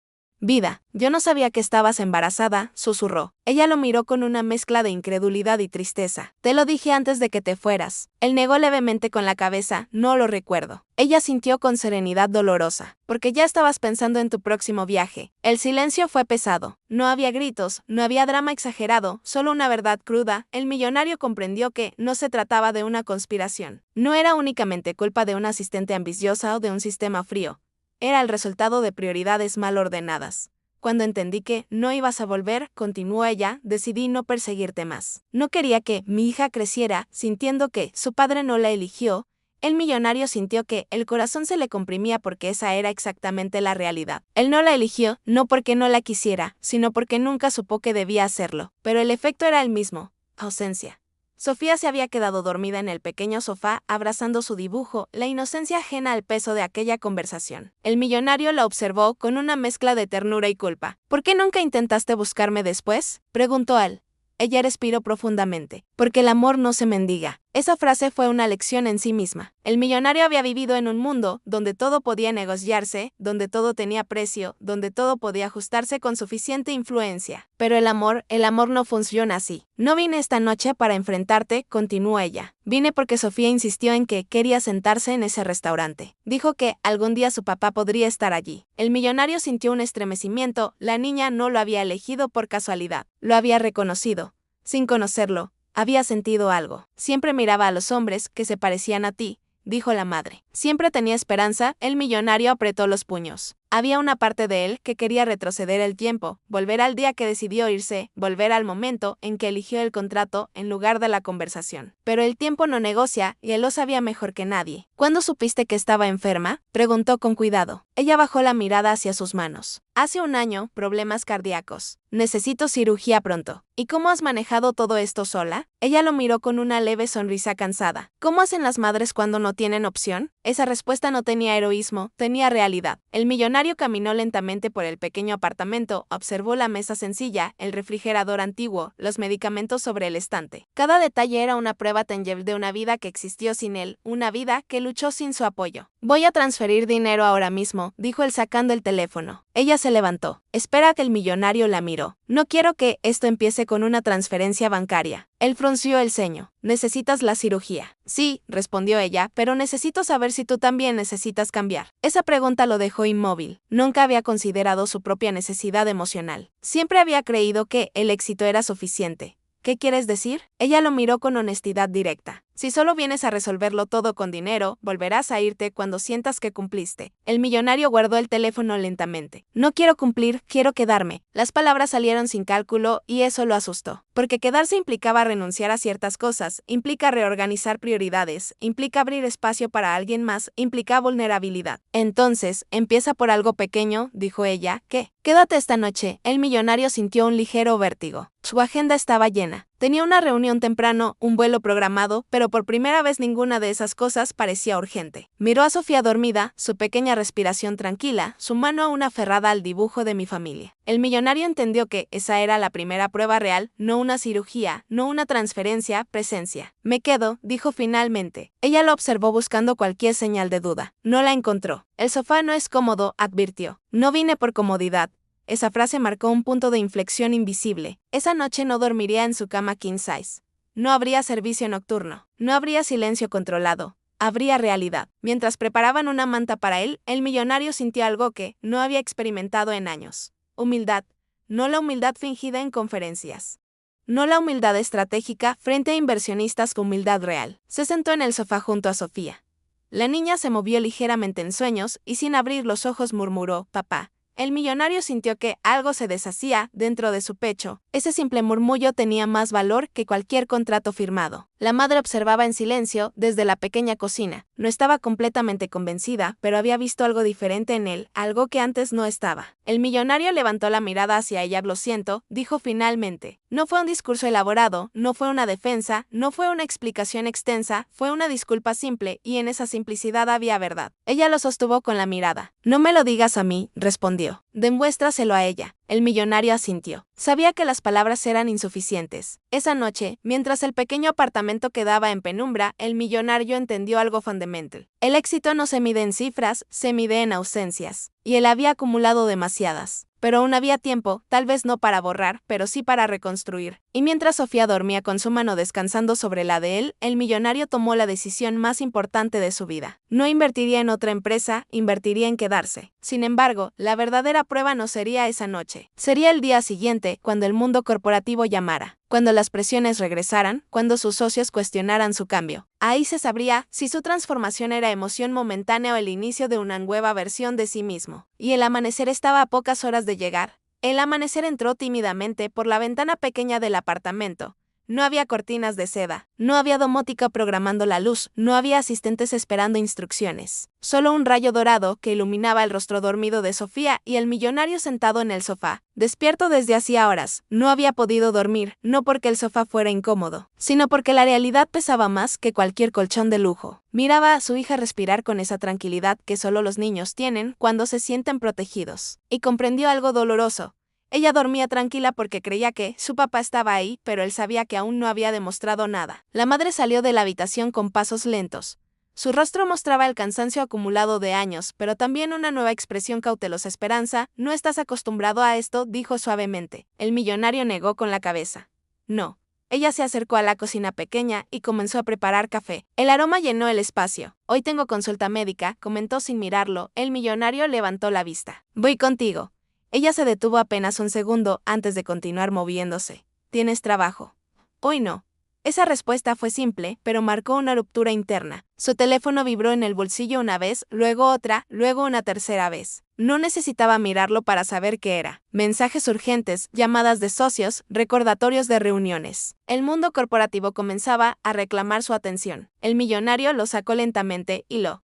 vida. Yo no sabía que estabas embarazada, susurró. Ella lo miró con una mezcla de incredulidad y tristeza. Te lo dije antes de que te fueras. Él negó levemente con la cabeza, no lo recuerdo. Ella sintió con serenidad dolorosa, porque ya estabas pensando en tu próximo viaje. El silencio fue pesado. No había gritos, no había drama exagerado, solo una verdad cruda. El millonario comprendió que no se trataba de una conspiración. No era únicamente culpa de una asistente ambiciosa o de un sistema frío. Era el resultado de prioridades mal ordenadas. Cuando entendí que no ibas a volver, continuó ella, decidí no perseguirte más. No quería que mi hija creciera sintiendo que su padre no la eligió. El millonario sintió que el corazón se le comprimía porque esa era exactamente la realidad. Él no la eligió, no porque no la quisiera, sino porque nunca supo que debía hacerlo. Pero el efecto era el mismo: ausencia. Sofía se había quedado dormida en el pequeño sofá, abrazando su dibujo, la inocencia ajena al peso de aquella conversación. El millonario la observó con una mezcla de ternura y culpa. ¿Por qué nunca intentaste buscarme después?, preguntó él. Ella respiró profundamente. Porque el amor no se mendiga. Esa frase fue una lección en sí misma. El millonario había vivido en un mundo donde todo podía negociarse, donde todo tenía precio, donde todo podía ajustarse con suficiente influencia. Pero el amor no funciona así. No vine esta noche para enfrentarte, continuó ella. Vine porque Sofía insistió en que quería sentarse en ese restaurante. Dijo que algún día su papá podría estar allí. El millonario sintió un estremecimiento, la niña no lo había elegido por casualidad. Lo había reconocido. Sin conocerlo, había sentido algo. Siempre miraba a los hombres que se parecían a ti, dijo la madre. Siempre tenía esperanza, el millonario apretó los puños. Había una parte de él que quería retroceder el tiempo, volver al día que decidió irse, volver al momento en que eligió el contrato en lugar de la conversación. Pero el tiempo no negocia y él lo sabía mejor que nadie. ¿Cuándo supiste que estaba enferma?, preguntó con cuidado. Ella bajó la mirada hacia sus manos. Hace un año, problemas cardíacos. Necesito cirugía pronto. ¿Y cómo has manejado todo esto sola? Ella lo miró con una leve sonrisa cansada. ¿Cómo hacen las madres cuando no tienen opción? Esa respuesta no tenía heroísmo, tenía realidad. El millonario caminó lentamente por el pequeño apartamento, observó la mesa sencilla, el refrigerador antiguo, los medicamentos sobre el estante. Cada detalle era una prueba tangible de una vida que existió sin él, una vida que luchó sin su apoyo. Voy a transferir dinero ahora mismo, dijo él sacando el teléfono. Ella se levantó. Espera que el millonario la miró. No quiero que esto empiece con una transferencia bancaria. Él frunció el ceño. ¿Necesitas la cirugía? Sí, respondió ella, pero necesito saber si tú también necesitas cambiar. Esa pregunta lo dejó inmóvil. Nunca había considerado su propia necesidad emocional. Siempre había creído que el éxito era suficiente. ¿Qué quieres decir? Ella lo miró con honestidad directa. Si solo vienes a resolverlo todo con dinero, volverás a irte cuando sientas que cumpliste. El millonario guardó el teléfono lentamente. No quiero cumplir, quiero quedarme. Las palabras salieron sin cálculo y eso lo asustó. Porque quedarse implicaba renunciar a ciertas cosas, implica reorganizar prioridades, implica abrir espacio para alguien más, implica vulnerabilidad. Entonces, empieza por algo pequeño, dijo ella. ¿Qué? Quédate esta noche. El millonario sintió un ligero vértigo. Su agenda estaba llena. Tenía una reunión temprano, un vuelo programado, pero por primera vez ninguna de esas cosas parecía urgente. Miró a Sofía dormida, su pequeña respiración tranquila, su mano aún aferrada al dibujo de mi familia. El millonario entendió que esa era la primera prueba real, no una cirugía, no una transferencia, presencia. Me quedo, dijo finalmente. Ella lo observó buscando cualquier señal de duda. No la encontró. El sofá no es cómodo, advirtió. No vine por comodidad. Esa frase marcó un punto de inflexión invisible. Esa noche no dormiría en su cama king size. No habría servicio nocturno. No habría silencio controlado. Habría realidad. Mientras preparaban una manta para él, el millonario sintió algo que no había experimentado en años. Humildad. No la humildad fingida en conferencias. No la humildad estratégica frente a inversionistas, humildad real. Se sentó en el sofá junto a Sofía. La niña se movió ligeramente en sueños y sin abrir los ojos murmuró, «Papá». El millonario sintió que algo se deshacía dentro de su pecho. Ese simple murmullo tenía más valor que cualquier contrato firmado. La madre observaba en silencio desde la pequeña cocina. No estaba completamente convencida, pero había visto algo diferente en él, algo que antes no estaba. El millonario levantó la mirada hacia ella. «Lo siento», dijo finalmente. No fue un discurso elaborado, no fue una defensa, no fue una explicación extensa, fue una disculpa simple, y en esa simplicidad había verdad. Ella lo sostuvo con la mirada. «No me lo digas a mí», respondió. «Demuéstraselo a ella». El millonario asintió. Sabía que las palabras eran insuficientes. Esa noche, mientras el pequeño apartamento quedaba en penumbra, el millonario entendió algo fundamental. El éxito no se mide en cifras, se mide en ausencias. Y él había acumulado demasiadas. Pero aún había tiempo, tal vez no para borrar, pero sí para reconstruir. Y mientras Sofía dormía con su mano descansando sobre la de él, el millonario tomó la decisión más importante de su vida. No invertiría en otra empresa, invertiría en quedarse. Sin embargo, la verdadera prueba no sería esa noche. Sería el día siguiente, cuando el mundo corporativo llamara. Cuando las presiones regresaran, cuando sus socios cuestionaran su cambio. Ahí se sabría si su transformación era emoción momentánea o el inicio de una nueva versión de sí mismo. Y el amanecer estaba a pocas horas de llegar. El amanecer entró tímidamente por la ventana pequeña del apartamento. No había cortinas de seda, no había domótica programando la luz, no había asistentes esperando instrucciones. Solo un rayo dorado que iluminaba el rostro dormido de Sofía y el millonario sentado en el sofá, despierto desde hacía horas. No había podido dormir, no porque el sofá fuera incómodo, sino porque la realidad pesaba más que cualquier colchón de lujo. Miraba a su hija respirar con esa tranquilidad que solo los niños tienen cuando se sienten protegidos. Y comprendió algo doloroso. Ella dormía tranquila porque creía que su papá estaba ahí, pero él sabía que aún no había demostrado nada. La madre salió de la habitación con pasos lentos. Su rostro mostraba el cansancio acumulado de años, pero también una nueva expresión cautelosa. Esperanza, no estás acostumbrado a esto, dijo suavemente. El millonario negó con la cabeza. No. Ella se acercó a la cocina pequeña y comenzó a preparar café. El aroma llenó el espacio. Hoy tengo consulta médica, comentó sin mirarlo. El millonario levantó la vista. Voy contigo. Ella se detuvo apenas un segundo antes de continuar moviéndose. ¿Tienes trabajo? Hoy no. Esa respuesta fue simple, pero marcó una ruptura interna. Su teléfono vibró en el bolsillo una vez, luego otra, luego una tercera vez. No necesitaba mirarlo para saber qué era. Mensajes urgentes, llamadas de socios, recordatorios de reuniones. El mundo corporativo comenzaba a reclamar su atención. El millonario lo sacó lentamente y lo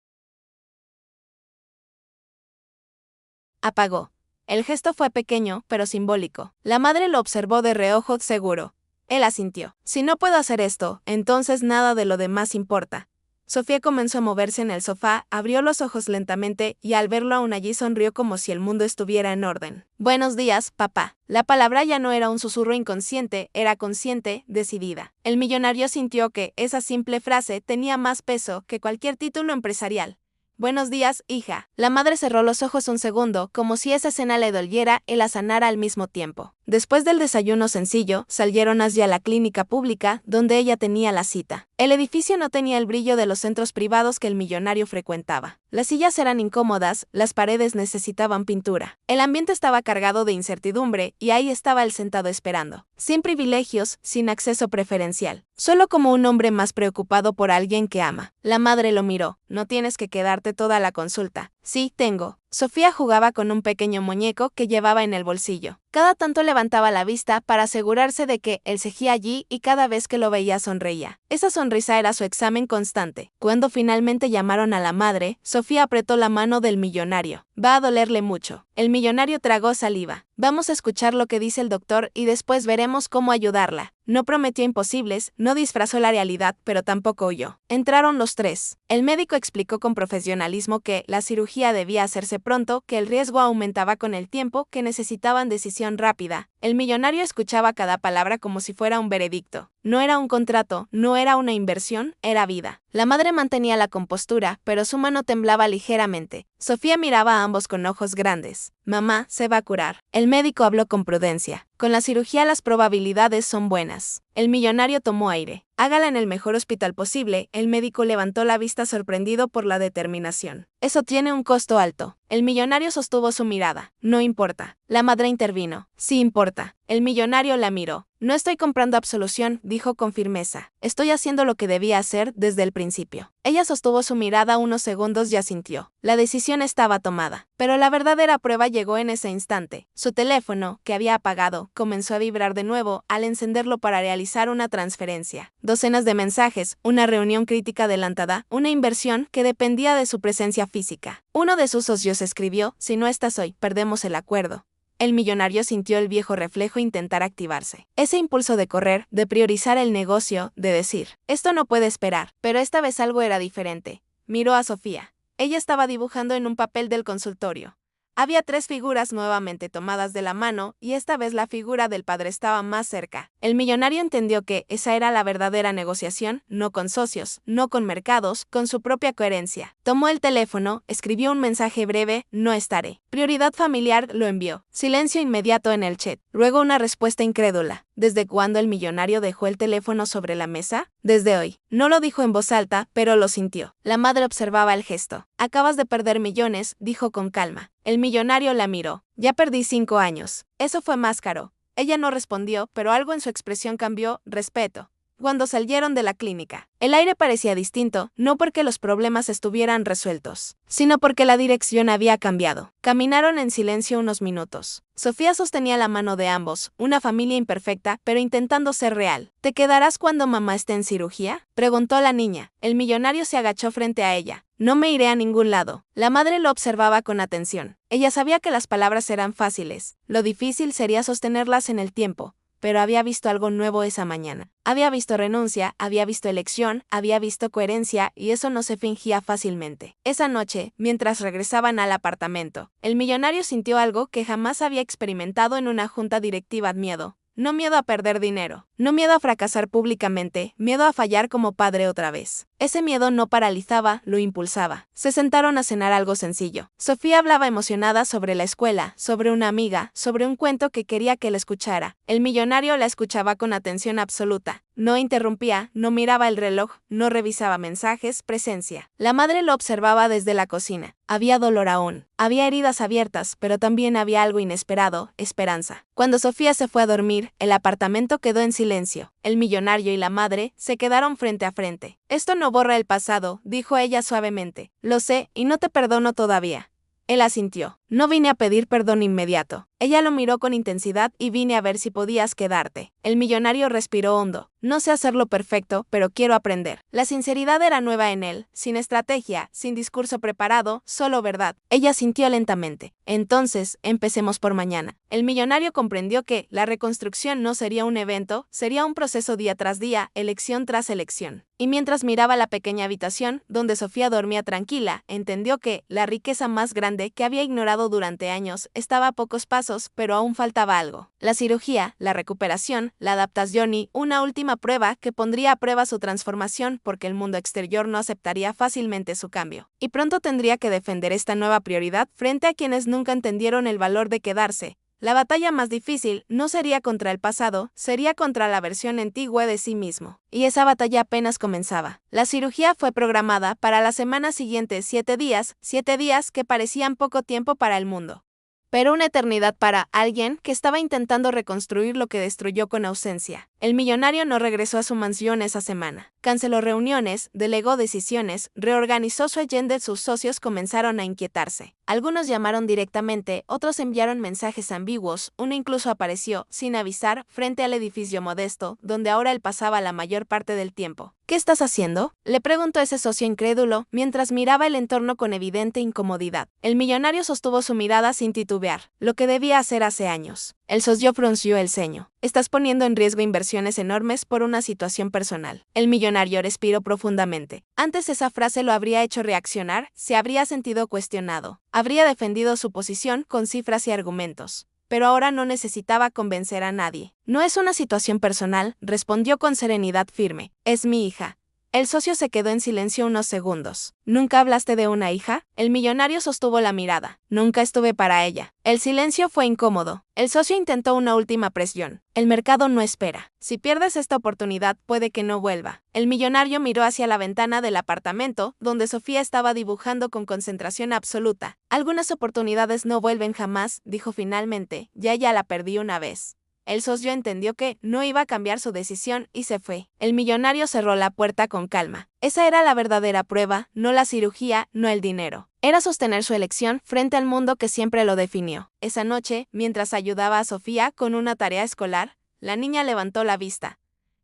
apagó. El gesto fue pequeño, pero simbólico. La madre lo observó de reojo seguro. Él asintió. Si no puedo hacer esto, entonces nada de lo demás importa. Sofía comenzó a moverse en el sofá, abrió los ojos lentamente y al verlo aún allí sonrió como si el mundo estuviera en orden. Buenos días, papá. La palabra ya no era un susurro inconsciente, era consciente, decidida. El millonario sintió que esa simple frase tenía más peso que cualquier título empresarial. Buenos días, hija. La madre cerró los ojos un segundo, como si esa escena le doliera y la sanara al mismo tiempo. Después del desayuno sencillo, salieron hacia la clínica pública, donde ella tenía la cita. El edificio no tenía el brillo de los centros privados que el millonario frecuentaba. Las sillas eran incómodas, las paredes necesitaban pintura. El ambiente estaba cargado de incertidumbre, y ahí estaba él sentado esperando. Sin privilegios, sin acceso preferencial. Solo como un hombre más preocupado por alguien que ama. La madre lo miró. No tienes que quedarte toda la consulta. Sí, tengo. Sofía jugaba con un pequeño muñeco que llevaba en el bolsillo. Cada tanto levantaba la vista para asegurarse de que él seguía allí y cada vez que lo veía sonreía. Esa sonrisa era su examen constante. Cuando finalmente llamaron a la madre, Sofía apretó la mano del millonario. Va a dolerle mucho. El millonario tragó saliva. Vamos a escuchar lo que dice el doctor y después veremos cómo ayudarla. No prometió imposibles, no disfrazó la realidad, pero tampoco huyó. Entraron los tres. El médico explicó con profesionalismo que la cirugía debía hacerse pronto, que el riesgo aumentaba con el tiempo, que necesitaban decisión rápida. El millonario escuchaba cada palabra como si fuera un veredicto. No era un contrato, no era una inversión, era vida. La madre mantenía la compostura, pero su mano temblaba ligeramente. Sofía miraba a ambos con ojos grandes. Mamá, se va a curar. El médico habló con prudencia. Con la cirugía las probabilidades son buenas. El millonario tomó aire. Hágala en el mejor hospital posible. El médico levantó la vista sorprendido por la determinación. Eso tiene un costo alto. El millonario sostuvo su mirada. No importa. La madre intervino. Sí importa. El millonario la miró. No estoy comprando absolución, dijo con firmeza. Estoy haciendo lo que debía hacer desde el principio. Ella sostuvo su mirada unos segundos y asintió. La decisión estaba tomada. Pero la verdadera prueba llegó en ese instante. Su teléfono, que había apagado, comenzó a vibrar de nuevo al encenderlo para realizar una transferencia. Docenas de mensajes, una reunión crítica adelantada, una inversión que dependía de su presencia física. Uno de sus socios escribió: si no estás hoy, perdemos el acuerdo. El millonario sintió el viejo reflejo intentar activarse. Ese impulso de correr, de priorizar el negocio, de decir, esto no puede esperar, pero esta vez algo era diferente. Miró a Sofía. Ella estaba dibujando en un papel del consultorio. Había 3 figuras nuevamente tomadas de la mano y esta vez la figura del padre estaba más cerca. El millonario entendió que esa era la verdadera negociación, no con socios, no con mercados, con su propia coherencia. Tomó el teléfono, escribió un mensaje breve: no estaré. Prioridad familiar, lo envió. Silencio inmediato en el chat. Luego una respuesta incrédula. ¿Desde cuándo el millonario dejó el teléfono sobre la mesa? Desde hoy. No lo dijo en voz alta, pero lo sintió. La madre observaba el gesto. Acabas de perder millones, dijo con calma. El millonario la miró. Ya perdí 5 años. Eso fue más caro. Ella no respondió, pero algo en su expresión cambió: respeto. Cuando salieron de la clínica, el aire parecía distinto, no porque los problemas estuvieran resueltos, sino porque la dirección había cambiado. Caminaron en silencio unos minutos. Sofía sostenía la mano de ambos, una familia imperfecta, pero intentando ser real. ¿Te quedarás cuando mamá esté en cirugía?, preguntó la niña. El millonario se agachó frente a ella. No me iré a ningún lado. La madre lo observaba con atención. Ella sabía que las palabras eran fáciles. Lo difícil sería sostenerlas en el tiempo. pero había visto algo nuevo esa mañana. Había visto renuncia, había visto elección, había visto coherencia, y eso no se fingía fácilmente. Esa noche, mientras regresaban al apartamento, el millonario sintió algo que jamás había experimentado en una junta directiva: miedo. No miedo a perder dinero, no miedo a fracasar públicamente, miedo a fallar como padre otra vez. Ese miedo no paralizaba, lo impulsaba. Se sentaron a cenar algo sencillo. Sofía hablaba emocionada sobre la escuela, sobre una amiga, sobre un cuento que quería que la escuchara. El millonario la escuchaba con atención absoluta. No interrumpía, no miraba el reloj, no revisaba mensajes, presencia. La madre lo observaba desde la cocina. Había dolor aún. Había heridas abiertas, pero también había algo inesperado: esperanza. Cuando Sofía se fue a dormir, el apartamento quedó en silencio. El millonario y la madre se quedaron frente a frente. «Esto no borra el pasado», dijo ella suavemente. «Lo sé, y no te perdono todavía». Él asintió. «No vine a pedir perdón inmediato». Ella lo miró con intensidad. «Y vine a ver si podías quedarte». El millonario respiró hondo. «No sé hacerlo perfecto, pero quiero aprender». La sinceridad era nueva en él, sin estrategia, sin discurso preparado, solo verdad. Ella sintió lentamente. «Entonces, empecemos por mañana». El millonario comprendió que la reconstrucción no sería un evento, sería un proceso día tras día, elección tras elección. Y mientras miraba la pequeña habitación, donde Sofía dormía tranquila, entendió que la riqueza más grande que había ignorado durante años estaba a pocos pasos, pero aún faltaba algo. La cirugía, la recuperación, la adaptación y una última prueba que pondría a prueba su transformación, porque el mundo exterior no aceptaría fácilmente su cambio. Y pronto tendría que defender esta nueva prioridad frente a quienes nunca entendieron el valor de quedarse. La batalla más difícil no sería contra el pasado, sería contra la versión antigua de sí mismo. Y esa batalla apenas comenzaba. La cirugía fue programada para la semana siguiente: 7 días que parecían poco tiempo para el mundo, pero una eternidad para alguien que estaba intentando reconstruir lo que destruyó con ausencia. El millonario no regresó a su mansión esa semana. Canceló reuniones, delegó decisiones, reorganizó su agenda. Sus socios comenzaron a inquietarse. Algunos llamaron directamente, otros enviaron mensajes ambiguos, uno incluso apareció, sin avisar, frente al edificio modesto, donde ahora él pasaba la mayor parte del tiempo. «¿Qué estás haciendo?», le preguntó ese socio incrédulo, mientras miraba el entorno con evidente incomodidad. El millonario sostuvo su mirada sin titubear. «Lo que debía hacer hace años». El socio frunció el ceño. «Estás poniendo en riesgo inversiones enormes por una situación personal». El millonario respiró profundamente. Antes esa frase lo habría hecho reaccionar, se habría sentido cuestionado. Habría defendido su posición con cifras y argumentos. Pero ahora no necesitaba convencer a nadie. «No es una situación personal», respondió con serenidad firme. «Es mi hija». El socio se quedó en silencio unos segundos. «¿Nunca hablaste de una hija?». El millonario sostuvo la mirada. «Nunca estuve para ella». El silencio fue incómodo. El socio intentó una última presión. «El mercado no espera. Si pierdes esta oportunidad, puede que no vuelva». El millonario miró hacia la ventana del apartamento, donde Sofía estaba dibujando con concentración absoluta. «Algunas oportunidades no vuelven jamás», dijo finalmente. «Ya la perdí una vez». El socio entendió que no iba a cambiar su decisión y se fue. El millonario cerró la puerta con calma. Esa era la verdadera prueba, no la cirugía, no el dinero. Era sostener su elección frente al mundo que siempre lo definió. Esa noche, mientras ayudaba a Sofía con una tarea escolar, la niña levantó la vista.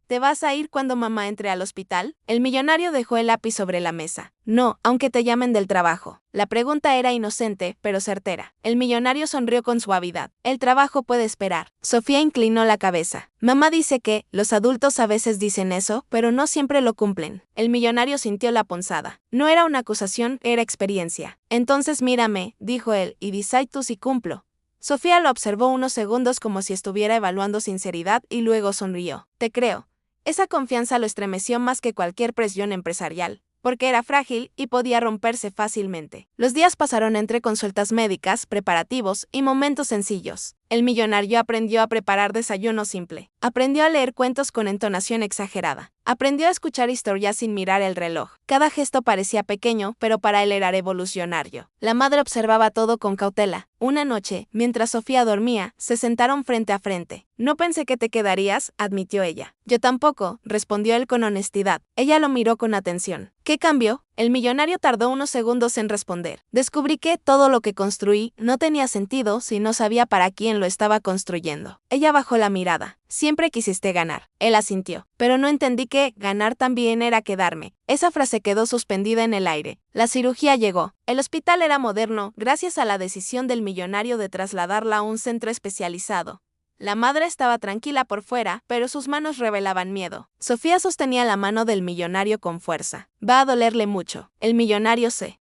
«¿Te vas a ir cuando mamá entre al hospital?». El millonario dejó el lápiz sobre la mesa. «No, aunque te llamen del trabajo». La pregunta era inocente, pero certera. El millonario sonrió con suavidad. «El trabajo puede esperar». Sofía inclinó la cabeza. «Mamá dice que los adultos a veces dicen eso, pero no siempre lo cumplen». El millonario sintió la punzada. No era una acusación, era experiencia. «Entonces mírame», dijo él, «y decide tú si cumplo». Sofía lo observó unos segundos como si estuviera evaluando sinceridad y luego sonrió. «Te creo». Esa confianza lo estremeció más que cualquier presión empresarial, porque era frágil y podía romperse fácilmente. Los días pasaron entre consultas médicas, preparativos y momentos sencillos. El millonario aprendió a preparar desayuno simple. Aprendió a leer cuentos con entonación exagerada. Aprendió a escuchar historias sin mirar el reloj. Cada gesto parecía pequeño, pero para él era revolucionario. La madre observaba todo con cautela. Una noche, mientras Sofía dormía, se sentaron frente a frente. «No pensé que te quedarías», admitió ella. «Yo tampoco», respondió él con honestidad. Ella lo miró con atención. «¿Qué cambió?». El millonario tardó unos segundos en responder. «Descubrí que todo lo que construí no tenía sentido si no sabía para quién lo estaba construyendo». Ella bajó la mirada. «Siempre quisiste ganar». Él asintió. «Pero no entendí que ganar también era quedarme». Esa frase quedó suspendida en el aire. La cirugía llegó. El hospital era moderno, gracias a la decisión del millonario de trasladarla a un centro especializado. La madre estaba tranquila por fuera, pero sus manos revelaban miedo. Sofía sostenía la mano del millonario con fuerza. Va a dolerle mucho. El millonario se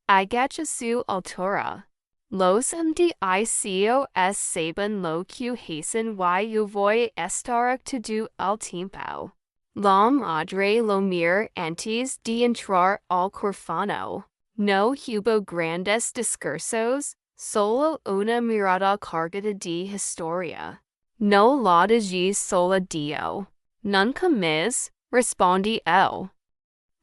Agachasu altura. Los mdicos saben lo que hacen y yo voy estar to do el tiempo. La madre lo mir antes de entrar al quirófano. No hubo grandes discursos, solo una mirada cargada de historia. No la dije sola dio. Nunca más, respondí él.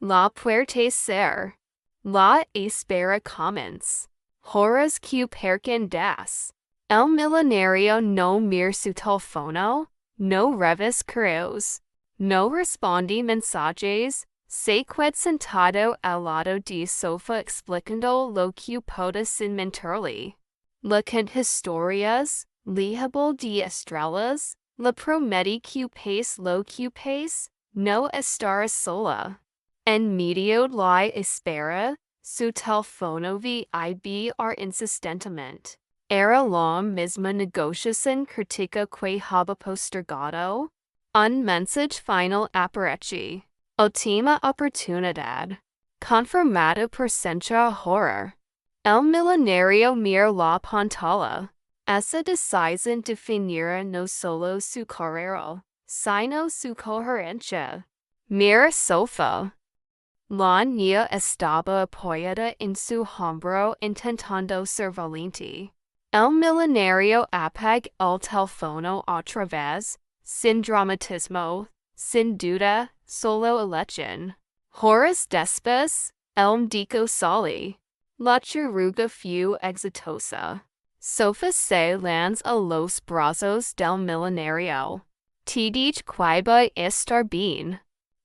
La puerte ser. La espera comments. Horas que percan das. El milenario no mir su teléfono, no revis correos. No respondí mensajes, se qued sentado al lado de sofá explicando lo que pueda sin mentirle. Le cant historias, lejable de estrellas, le prometí que pace lo que pace, no estará sola. En medio la espera, su teléfono vibra insistentemente. Era la misma negociación crítica que había postergado. Un mensaje final aparece. Última oportunidad. Confirmado por Centra Horror. El milenario mira la pantalla. Esa decisión definirá no solo su carrera, sino su coherencia. Mira Sofía. La niña estaba apoyada en su hombro intentando ser valiente. El milenario apaga el teléfono otra vez, sin dramatismo, sin duda, solo elección. Horas después, el dijo sale. La chirurgia fue exitosa. Sofía se lanza a los brazos del milenario. Te dije que iba a estar bien.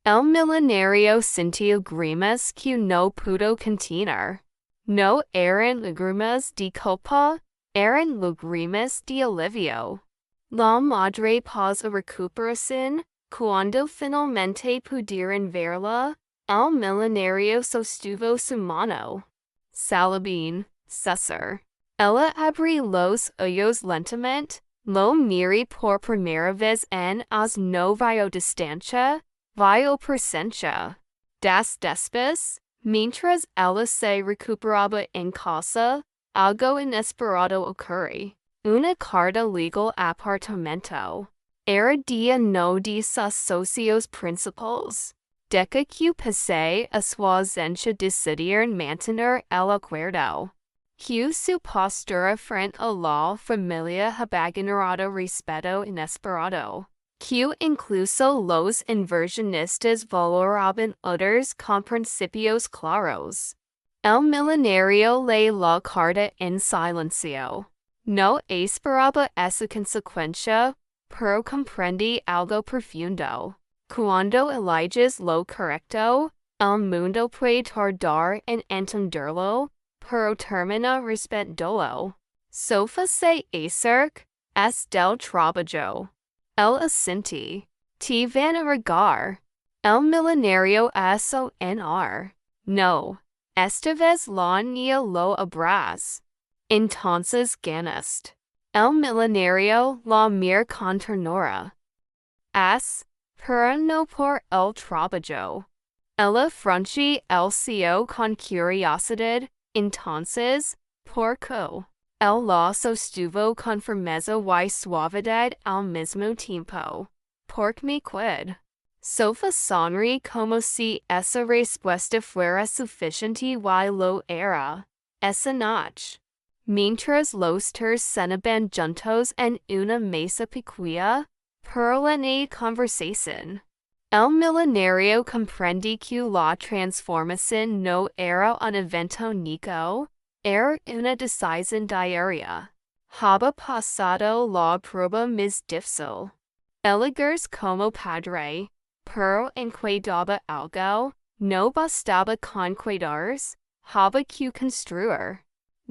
El milenario sintió lágrimas que no pudo contener. No eran lágrimas de culpa, eran lágrimas de alivio. La madre pausa recuperación, cuando finalmente pudieron verla, el milenario sostuvo su mano. Salabín, César. Ella abrió los ojos lentamente, lo miré por primera vez en as no vio distancia, vio presencia. Después, mientras ella se recuperaba en casa, algo inesperado ocurre. Una carta legal apartamento. Era día no de sus socios principales. Deca que pasé a su ausencia decidieron mantener el acuerdo. Que su postura frente a la familia había generado respeto inesperado. Que incluso los inversionistas valoraban otros con principios claros. El milenario lee la carta en silencio. No esperaba esa consecuencia, pero comprendí algo profundo. Cuando eliges lo correcto, el mundo puede tardar en entenderlo, pero termina respetándolo. Sofía se acerca, es del trabajo. El asentí. Te van a regar. El milenario eso enar. No. Esta vez la niña lo abraza. Entonces ganaste. El milenario la mira con ternura. Pero no por el trabajo. Ella frunce el ceño con curiosidad, entonces, ¿por qué? El la sostuvo con firmeza y suavidad al mismo tiempo. ¿Por me quid? Sofía sonríe como si esa respuesta fuera suficiente y lo era. Esa noche. Mientras los tres cenaban juntos en una mesa pequeña, pero en conversación. El milenario comprendí que la transformación no era un evento único, era una decisión diaria. Había pasado la prueba más difícil. Elegers como padre, pero en cuidaba algo, no bastaba con cuidarse, había que construir.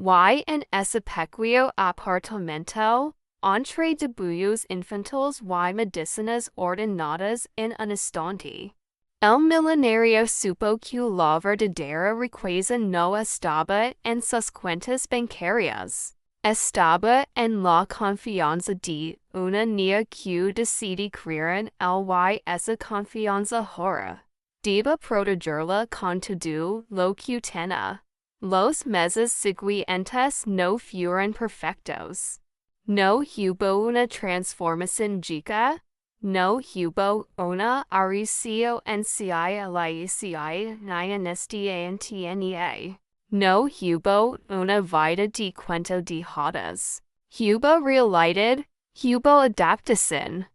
Y en ese pequeño apartamento, entre debullos infantiles y medicinas ordenadas en un instante. El milenario supo que la verdadera riqueza no estaba en sus cuentas bancarias. Estaba en la confianza de una niña que decidí creer en esa confianza ahora. Deba protegerla con todo lo que tenía. Los meses siguientes no fueron perfectos. No hubo una transformación chica. No hubo una arreciancia ni en NTA. No hubo una vida de cuento de hadas. Hubo realidad. Hubo adaptación.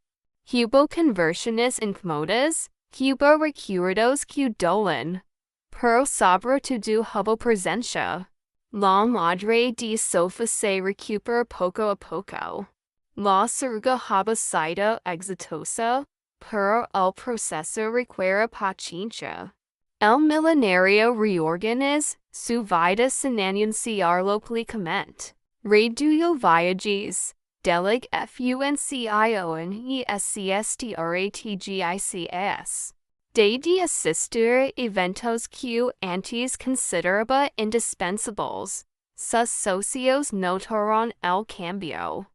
Hubo conversiones incómodas. Hubo recuerdos que dolen. Pero sobre todo hubo presencia. La madre de Sofía se recupera poco a poco. La cirugía ha sido exitosa, pero el proceso requiere paciencia. El milenario reorganiza su vida sin anunciarlo públicamente. Redujo viajes, deleg funcion y SCSTRATGICAS. De asistir eventos que antes consideraba indispensables. Sus socios notaron el cambio.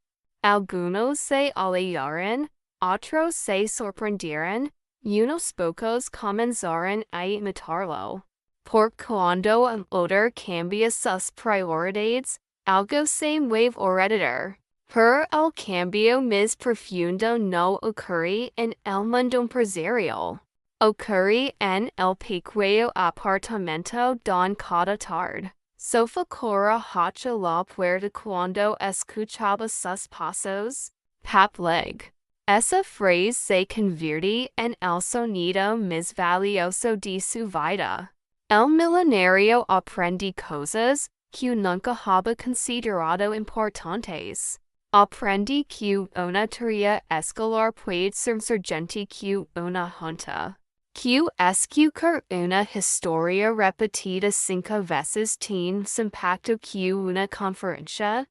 Algunos se alejaron, otros se sorprendieron, y unos pocos comenzaron a imitarlo. Por cuando un otro cambia sus prioridades, algo se mueve alrededor. Pero el cambio más profundo no ocurre en el mundo empresarial. Ocurre en el pequeño apartamento don cada tarde. Sofía corre hacia la puerta cuando escuchaba sus pasos. Papleg. Esa frase se convierte en el sonido más valioso de su vida. El milenario aprende cosas que nunca había considerado importantes. Aprende que una teoría escolar puede ser surgente que una junta. Que escuchar una historia repetida 5 veces tiene impacto que una conferencia.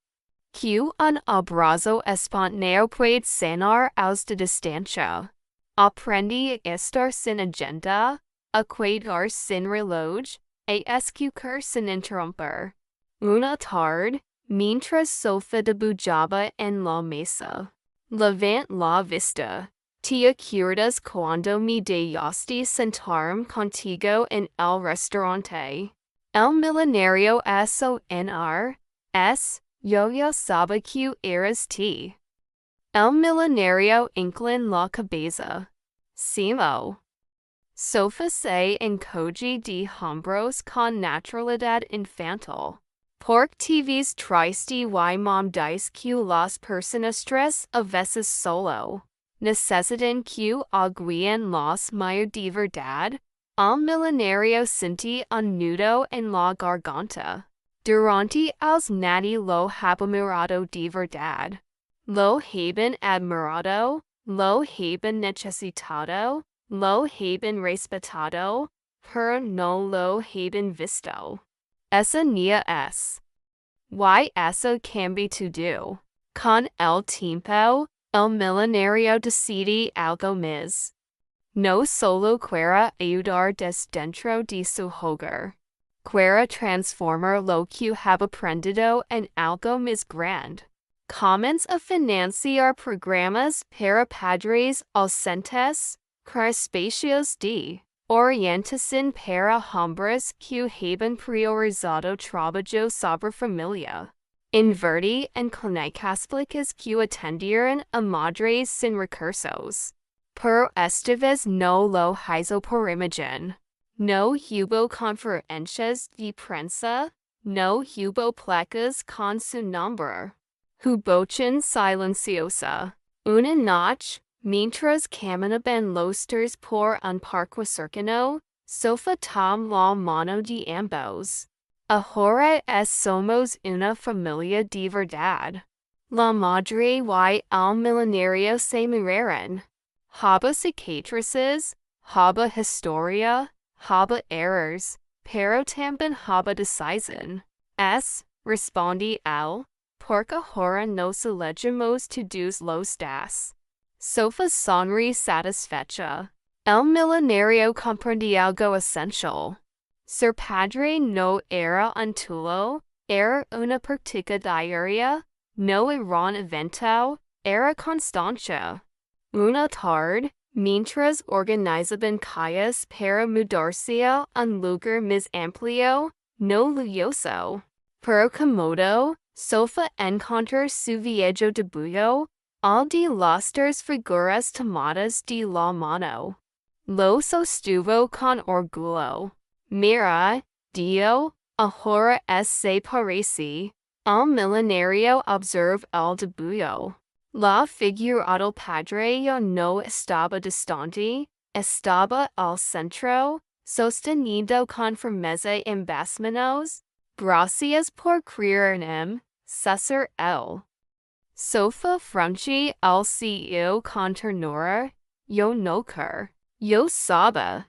Que un abrazo espontáneo puede sanar de distancia. Aprende a estar sin agenda, a cuidar sin reloj, a escuchar sin interrumpir. Una tarde, mientras Sofía debujaba en la mesa. Levant la vista. ¿Te acuerdas cuando me dejaste sentarme contigo en el restaurante? El milenario yo ya sabía que eras tú. El milenario inclina la cabeza. Simo. Sofía se encoge de hombros con naturalidad infantil. Porque TV's triste y mom dice que las personas tres a veces solo necesitan que alguien las mire de verdad. El milenario sentí un nudo en la garganta. Durante els nadie lo había mirado de verdad. Lo habían admirado, lo habían necesitado, lo habían respetado, pero no lo habían visto. Esa niña es. Y eso cambia todo. Con el tiempo, el milenario decide algo más. No solo quiere ayudar desde dentro de su hogar. Quiere transformar lo que have aprendido en algo más grande. Comienza a financiar programas para padres ausentes, crear espacios de orientación para hombres que haben priorizado trabajo sobre familia. Invertir en clínicas públicas que atendieran a madres sin recursos. Pero esta vez no lo hizo por imagen. No hubo conferencias de prensa, no hubo placas con su nombre. Hubochen silenciosa. Una noche, mientras caminaban los tres por un parque cercano, Sofía tomó la mano de ambos. Ahora somos una familia de verdad. La madre y el milenario se miraron. Haba cicatrices, haba historia, haba errors, pero también haba decisión. Responde él, porque ahora nos elegimos todos los días. Sofía sonríe satisfecha. El milenario comprende algo esencial. Ser padre no era un tulo, era una práctica diaria, no era un evento, era constancia. Una tarde, mientras organizaban calles para mudarse a un lugar más amplio, no lujoso, pero cómodo, Sofa encontró su viejo debullo, al de las tres figuras tomadas de la mano. Lo sostuvo con orgullo. Mira, Dio, ahora es se parece. Al milenario observe el debullo. La figura del padre ya no estaba distante, estaba al centro, sostenido con firmeza en basmanos. Gracias por creer en él, César L. Sofa Franchi al CEO con ternura, yo no ker, yo sabe.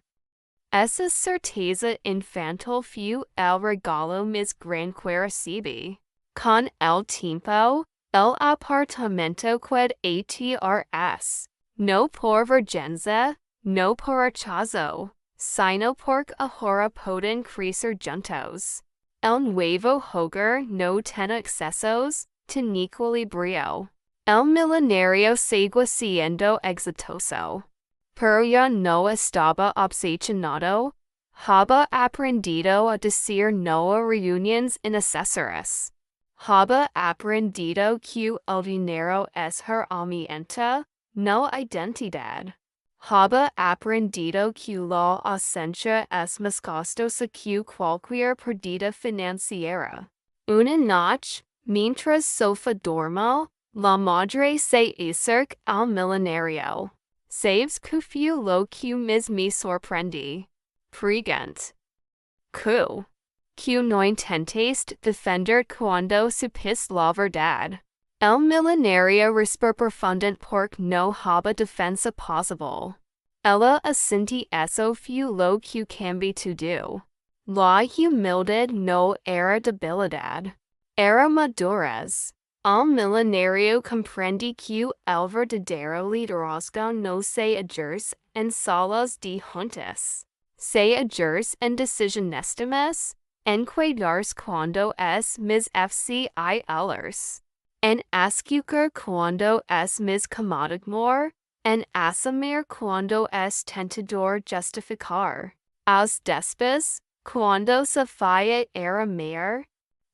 Esa certeza infantil fue el regalo mis gran recibi. Con el tiempo, el apartamento qued atrs. No por vergüenza, no por rechazo, sino porque ahora pueden crecer juntos. El nuevo hogar no tiene excesos, tiene equilibrio. El milenario sigue siendo exitoso. Pero ya no estaba obsesionado, había aprendido a decir no a reuniones innecesarias. Había aprendido que el dinero es herramienta, no identidad. Había aprendido que la ausencia es más costosa que cualquier pérdida financiera. Una noche, mientras Sofa dormía, la madre se acerca al milenario. Saves que lo que mis me sorprendí. Pregant. Que no intentes defender cuando supiste la verdad. El milenario respira profundamente porque no había defensa posible. Ella asinti eso fue lo que cambió todo. La humildad no era debilidad. Era madurez. El milenario comprende que el verdadero liderazgo no se ejerce en salas de juntas. Se ejerce en decisiones, en cuidarse cuando es mis FCILers. En escuchar cuando es mis comodigmor, en asumir cuando es tentador justificar. Als después, cuando se falla era mayor.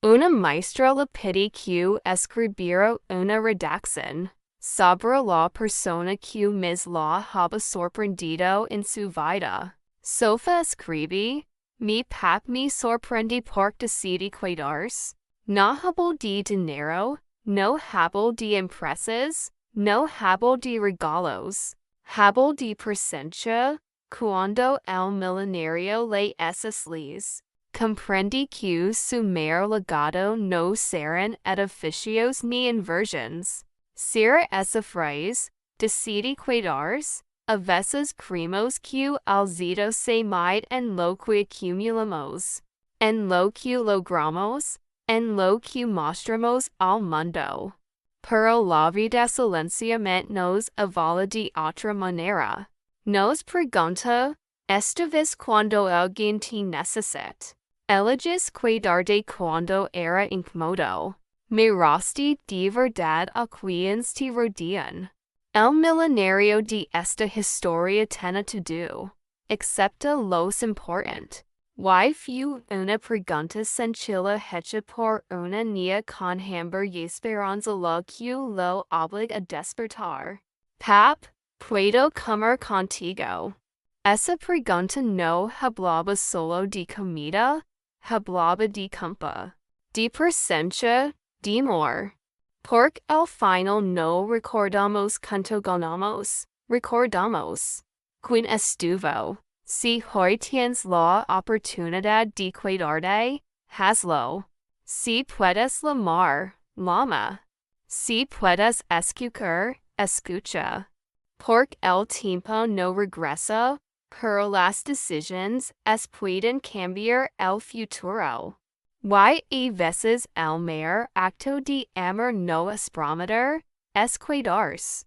Una maestra le pide que escribiera una redacción sobre la persona que mis la había sorprendido en su vida. Sofa escribe, mi pap me sorprende porque decide cuidarse. No hablo de dinero, no hablo de empresas, no hablo de regalos, hablo de presencia, cuando el milenario le es aslis. Comprende que su mayor legado no serán edificios ni inversiones. Ser esa frase, decide cuidarse, a veces creemos que el zito se mide en lo que acumulamos, en lo que logramos, en lo que mostramos al mundo. Pero la vida silenciosamente nos avala de otra manera. Nos pregunta, ¿esta vez cuando alguien te necesita? Eliges cuidarte cuando era incómodo. Miraste de verdad a quienes te rodean. El milenario de esta historia tiene todo, excepto los important. Why fue una pregunta sencilla hecha por una niña con hambre y esperanza lo que lo obliga a despertar. Pap, ¿puedo comer contigo? Esa pregunta no hablaba solo de comida, hablaba de compa, de presencia, de amor. Porque al final no recordamos cuánto ganamos, recordamos quién estuvo. Si hoy tienes la oportunidad de cuidarte, hazlo. Si puedes llamar, llama. Si puedes escuchar, escucha. Porque el tiempo no regresa, pero las decisiones pueden cambiar el futuro. Y veces el mayor acto de amor no es prometer, es cuidarse.